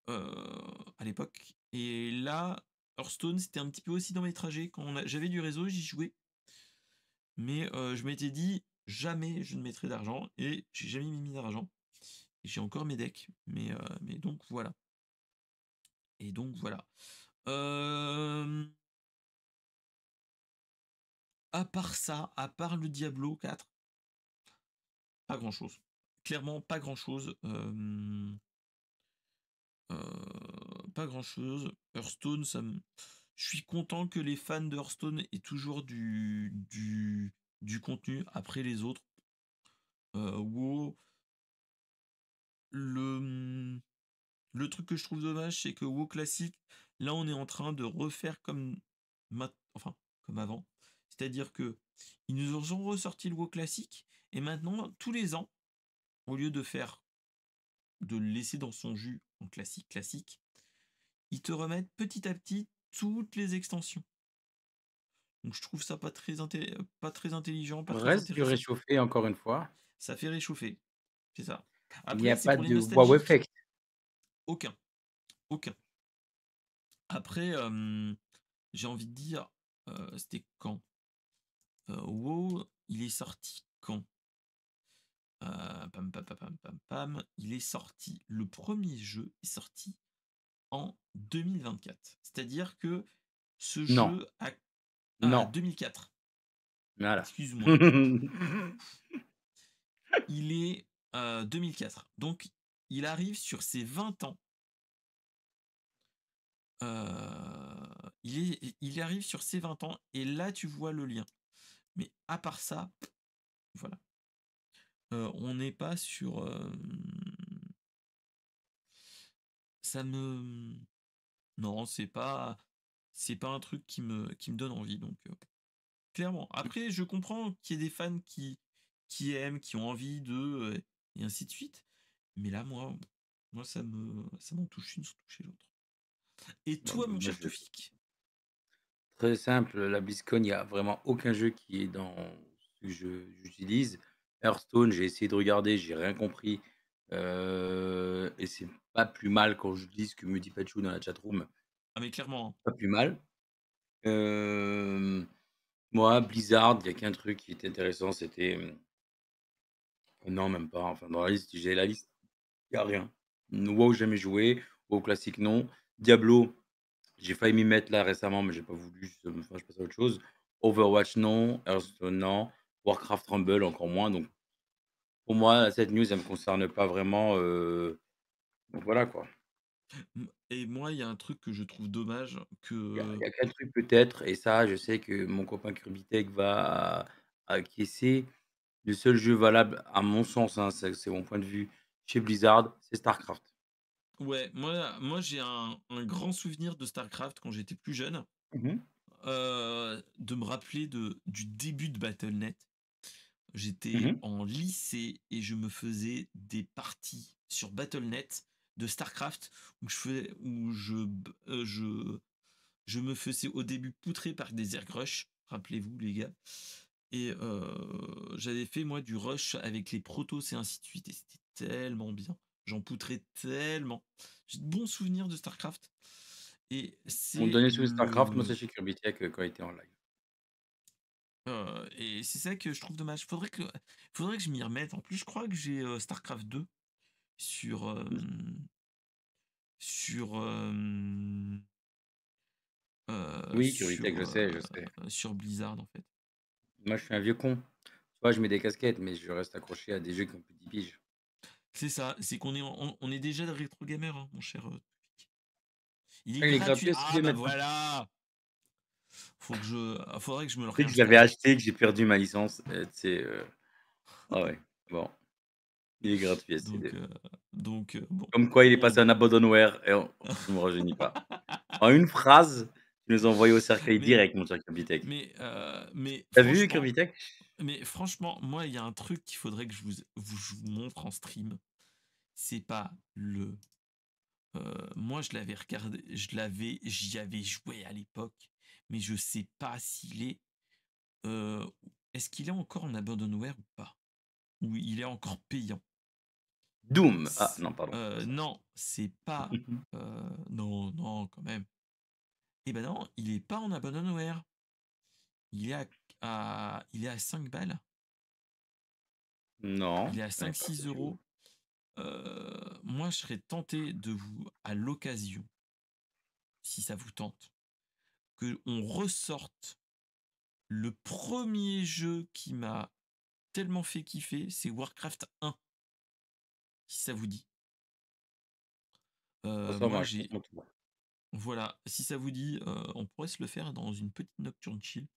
à l'époque. Et là, Hearthstone, c'était un petit peu aussi dans mes trajets. Quand j'avais du réseau, j'y jouais. Mais je m'étais dit, jamais je ne mettrai d'argent. Et j'ai jamais mis d'argent. J'ai encore mes decks, mais donc voilà. Et donc voilà. Euh, à part ça, à part le Diablo 4, pas grand chose. Clairement, pas grand chose. Pas grand chose. Hearthstone, je suis content que les fans de Hearthstone aient toujours du contenu après les autres. WoW, le, le truc que je trouve dommage, c'est que WoW classique, là, on est en train de refaire enfin, comme avant. C'est-à-dire que ils nous ont ressorti le WoW classique, et maintenant, tous les ans, au lieu de le laisser dans son jus en classique, ils te remettent petit à petit toutes les extensions. Donc je trouve ça pas très intelligent, pas très Reste du intéressant. réchauffé, encore une fois. Ça fait réchauffer, c'est ça. Il n'y a Après, c'est pas pour les de wow nostalgiques. effect. Aucun, aucun. Après, j'ai envie de dire, c'était quand? WoW, il est sorti quand? Pam, pam, pam, pam, pam, pam. Il est sorti, le premier jeu est sorti en 2024. C'est-à-dire que ce Non, jeu a... Ah, non. 2004, Voilà. excuse-moi. Il est 2004. Donc, il arrive sur ses 20 ans. Il arrive sur ses 20 ans et là, tu vois le lien. Mais à part ça, voilà. On n'est pas sur... ça me... Non, c'est pas un truc qui me donne envie. Donc, clairement. Après, je comprends qu'il y ait des fans qui aiment, qui ont envie de... et ainsi de suite. Mais là, moi ça m'en touche une sans toucher l'autre. Et Bah, toi, mon moi, cher Tofik? très simple, la BlizzCon, il n'y a vraiment aucun jeu qui est dans ce que j'utilise. Hearthstone, j'ai essayé de regarder, j'ai rien compris. Et c'est pas plus mal quand je dis ce que me dit Pachou dans la chatroom. Ah, mais clairement, hein. Pas plus mal. Moi, Blizzard, il n'y a qu'un truc qui était intéressant, c'était. Non, même pas. Enfin, dans la liste, j'ai la liste, il n'y a rien. WoW, jamais joué. WoW classique, non. Diablo, j'ai failli m'y mettre là récemment, mais j'ai pas voulu. Enfin, je passe à autre chose. Overwatch, non. Hearthstone, non. Warcraft Rumble, encore moins. Donc, pour moi, cette news, elle me concerne pas vraiment. Donc, voilà quoi. Et moi, il y a un truc que je trouve dommage Il que... y a qu'un truc peut-être, et ça, je sais que mon copain Curbitech va acquiescer. Le seul jeu valable, à mon sens, hein, c'est mon point de vue, chez Blizzard, c'est StarCraft. Ouais, moi j'ai un grand souvenir de StarCraft quand j'étais plus jeune, Mhm. de me rappeler du début de Battle.net. J'étais Mhm. en lycée et je me faisais des parties sur Battle.net de StarCraft où je me faisais au début poutrer par des air rush, rappelez-vous les gars. Et j'avais fait moi du rush avec les protos et ainsi de suite. Et c'était tellement bien. J'en poutrais tellement. J'ai de bons souvenirs de StarCraft. Et Mon c'est dernier souvenir de StarCraft, moi, c'est le. chez Curbitech quand il était en live. Et c'est ça que je trouve dommage. Faudrait que je m'y remette. En plus, je crois que j'ai StarCraft 2 sur. Sur. Oui, Curbitech, je sais, je sais. Sur Blizzard en fait. Moi, je suis un vieux con. Tu vois, je mets des casquettes, mais je reste accroché à des jeux qui ont plus de 10 piges. C'est ça, c'est qu'on est déjà de rétro gamer, hein, mon cher. Il est Ah, il est gratuit. gratuit à Ah celui bah maintenant. voilà. Faudrait que je me le Tu sais que je l'avais réinstalle. acheté, que j'ai perdu ma licence. Tu sais, ah ouais, bon, il est gratuit Donc, SCD. bon. Comme quoi, il est passé On- en abandonware et on ne me rajeunit pas. En une phrase, tu nous as envoyé au cercueil mais, direct, mon cher Curbitech. mais T'as vu, franchement, Curbitech? moi, il y a un truc qu'il faudrait que je vous montre en stream. C'est pas le. Moi, je l'avais regardé, j'y avais joué à l'époque, mais je sais pas s'il est. euh, Est-ce qu'il est encore en abandonware ou pas? Ou il est encore payant? Doom. Ah non, pardon, c'est pas ça. Non, c'est pas. Non, non, quand même. Eh ben non, il est pas en abandonware. Il est à 5 balles. Non, Il est à je connais cinq pas, six c'est où? euros. moi, je serais tenté de vous, à l'occasion, si ça vous tente, qu'on ressorte le premier jeu qui m'a tellement fait kiffer, c'est Warcraft 1, si ça vous dit. Ça Moi, marche, j'ai passe-moi tout. voilà, si ça vous dit, on pourrait se le faire dans une petite nocturne chill,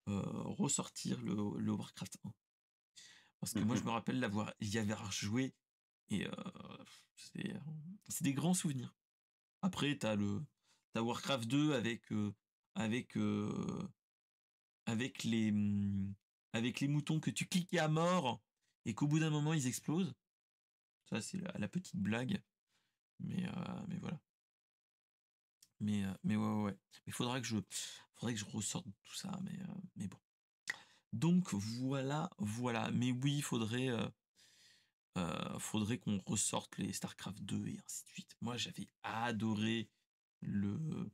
ressortir le Warcraft 1. Parce que moi, je me rappelle y avoir joué et c'est, heu, c'est des grands souvenirs. Après, t'as Warcraft 2 avec, avec les, avec les moutons que tu cliquais à mort et qu'au bout d'un moment, ils explosent. Ça, c'est la petite blague, mais voilà. Mais ouais, ouais, ouais. Il faudrait que je ressorte tout ça, mais bon. Donc voilà, voilà. Mais oui, faudrait qu'on ressorte les StarCraft 2 et ainsi de suite. Moi, j'avais adoré le,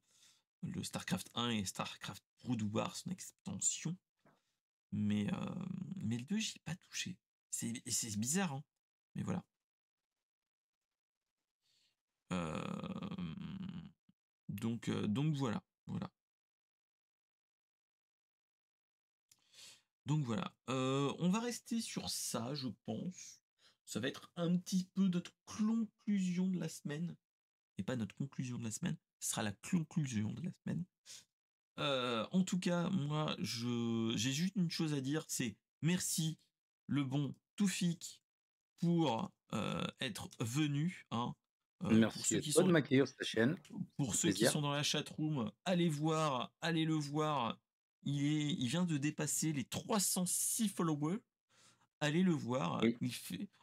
le StarCraft 1 et StarCraft Brood War, son extension. Mais le 2, j'y ai pas touché. C'est bizarre, hein. Mais voilà. Donc voilà. Voilà. Donc voilà. On va rester sur ça, je pense. Ça va être un petit peu notre conclusion de la semaine. Et pas notre conclusion de la semaine. Ce sera la conclusion de la semaine. En tout cas, moi, j'ai juste une chose à dire, c'est merci le bon Toufik pour être venu. Hein. Pour Merci ceux à qui toi de sont m'accueillir sur ta chaîne. Ça pour fait ceux qui plaisir. sont dans la chatroom, allez voir, allez le voir. Il vient de dépasser les 306 followers. Allez le voir. Oui.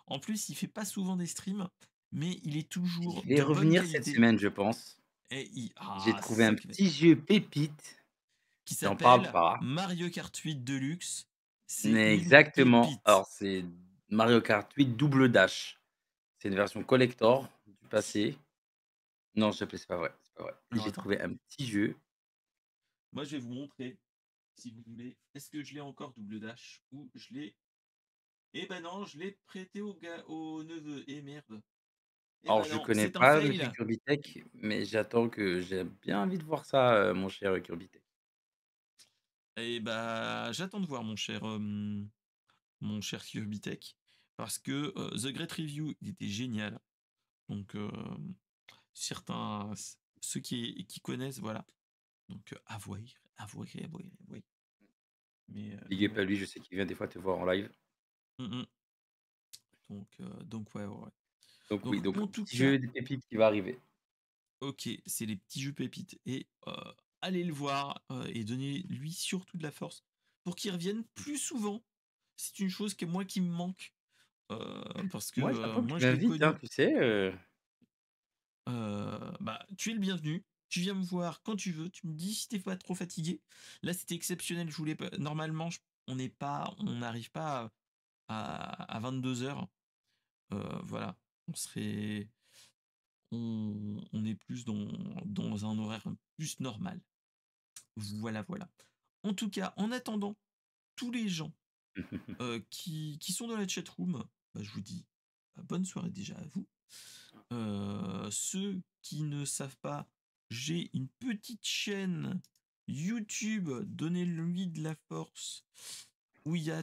En plus, il fait pas souvent des streams, mais il est toujours Je vais de bonne revenir cette qualité. semaine, je pense. J'ai trouvé C'est un ça qui va être. petit jeu pépite. Qui J'en parle s'appelle pas. Mario Kart 8 Deluxe. C'est une Exactement. pépite. Alors, c'est Mario Kart 8 Double Dash. C'est une version collector du passé. Non, s'il te plaît, c'est pas vrai. C'est pas vrai. Alors J'ai attends, trouvé un petit jeu. moi je vais vous montrer si vous voulez. Est-ce que je l'ai encore double dash ou je l'ai. Eh ben non, je l'ai prêté au neveu. Et merde. Eh Alors, ben je non, connais c'est un pas le fail. Kirby Tech, mais j'attends que j'ai bien envie de voir ça, mon cher Kirby Tech. Et bah j'attends de voir mon cher Tech. Parce que The Great Review, il était génial. Donc certains, ceux qui connaissent, voilà. Donc à voir, à voir, à voir, à voir. Mais Big up ouais. à lui, je sais qu'il vient des fois te voir en live. Mm, mm. Donc ouais, ouais, ouais. Donc Donc oui, donc en tout petit cas, jeu des pépites qui va arriver. ok, c'est les petits jeux pépites. Et allez le voir et donnez-lui surtout de la force pour qu'il revienne plus souvent. C'est une chose que moi qui me manque. Parce que Moi, j'attends que moi tu je l'ai m'invites, hein, connu. tu sais. Bah, tu es le bienvenu. Tu viens me voir quand tu veux. Tu me dis si t'es pas trop fatigué. Là, c'était exceptionnel. Je voulais pas. Normalement, on n'arrive pas à 22 h. Voilà. On serait. On est plus dans un horaire plus normal. Voilà, voilà. En tout cas, en attendant, tous les gens qui sont dans la chatroom, bah, je vous dis bonne soirée déjà à vous. Ceux qui ne savent pas, j'ai une petite chaîne YouTube, donnez-lui de la force, où il y a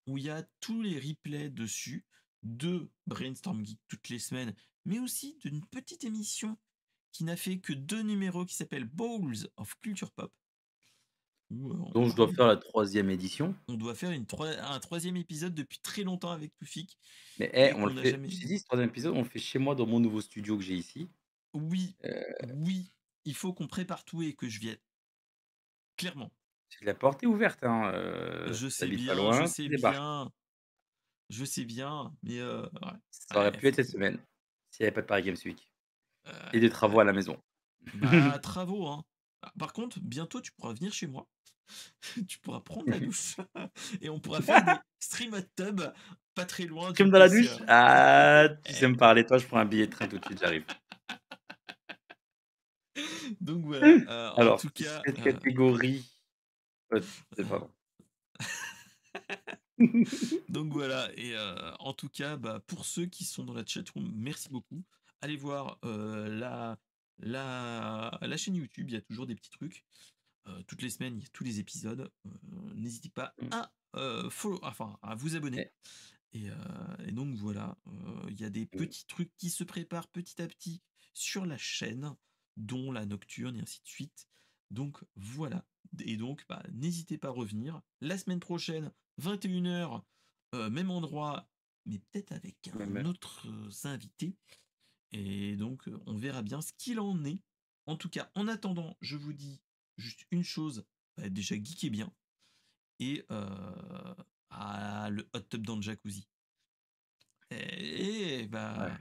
où il y a tous les replays dessus de Brainstorm Geek toutes les semaines, mais aussi d'une petite émission qui n'a fait que 2 numéros qui s'appelle Balls of Culture Pop, où Donc je dois faire la 3e édition. on doit faire un troisième épisode depuis très longtemps avec Toufik Mais et on le qu'on n'a fait, jamais. je t'ai dit, ce 3e épisode, on le fait chez moi dans mon nouveau studio que j'ai ici. Oui, Heu, oui, il faut qu'on prépare tout et que je vienne. Clairement. la porte est ouverte, hein, Je si tu sais habites pas bien, je loin, tu sais débarques. bien, je sais bien, mais ouais, Ça aurait ouais, pu être cette semaine, s'il y avait pas de Paris Games Week et des ouais. travaux à la maison. Bah, travaux, hein. Ah, par contre, bientôt, tu pourras venir chez moi. Tu pourras prendre la douche et on pourra faire des stream hot tub pas très loin du Crime dans la PC. douche? Ah, tu sais me parler, toi, je prends un billet de train tout de suite, j'arrive. Donc voilà, en Alors, tout cas, cette catégorie, pardon. Donc voilà, et en tout cas, bah, pour ceux qui sont dans la chatroom, merci beaucoup. Allez voir la chaîne YouTube, il y a toujours des petits trucs. Toutes les semaines, il y a tous les épisodes. N'hésitez pas Mmh. à, enfin, à vous abonner. Et Et, et donc voilà, il y a des mmh, petits trucs qui se préparent petit à petit sur la chaîne, dont la nocturne et ainsi de suite. Donc voilà. Et donc, bah, n'hésitez pas à revenir. La semaine prochaine, 21h, même endroit, mais peut-être avec même un heure. autre invité. Et donc, on verra bien ce qu'il en est. En tout cas, en attendant, je vous dis juste une chose, bah, déjà geekez bien, et le hot tub dans le jacuzzi. Et Ouais. bah,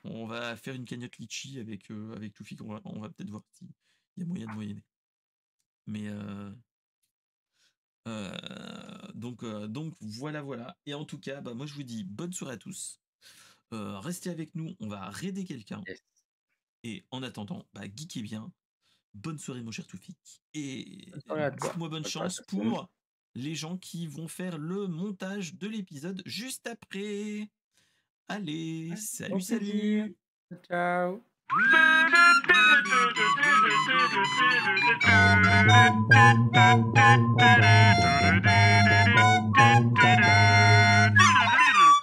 on va faire une cagnotte litchi avec Toufik, on va peut-être voir s'il y a moyen de moyenner. Mais donc voilà, voilà. Et en tout cas, bah, moi je vous dis bonne soirée à tous. Restez avec nous, on va raider quelqu'un. Yes. Et en attendant, bah, geekez bien. Bonne soirée, mon cher Toufik. Et Bonne soirée à toi. dites-moi bonne Bonne soirée à chance tout le monde. pour les gens qui vont faire le montage de l'épisode juste après. Allez, Ouais, au salut, plaisir. salut! Ciao.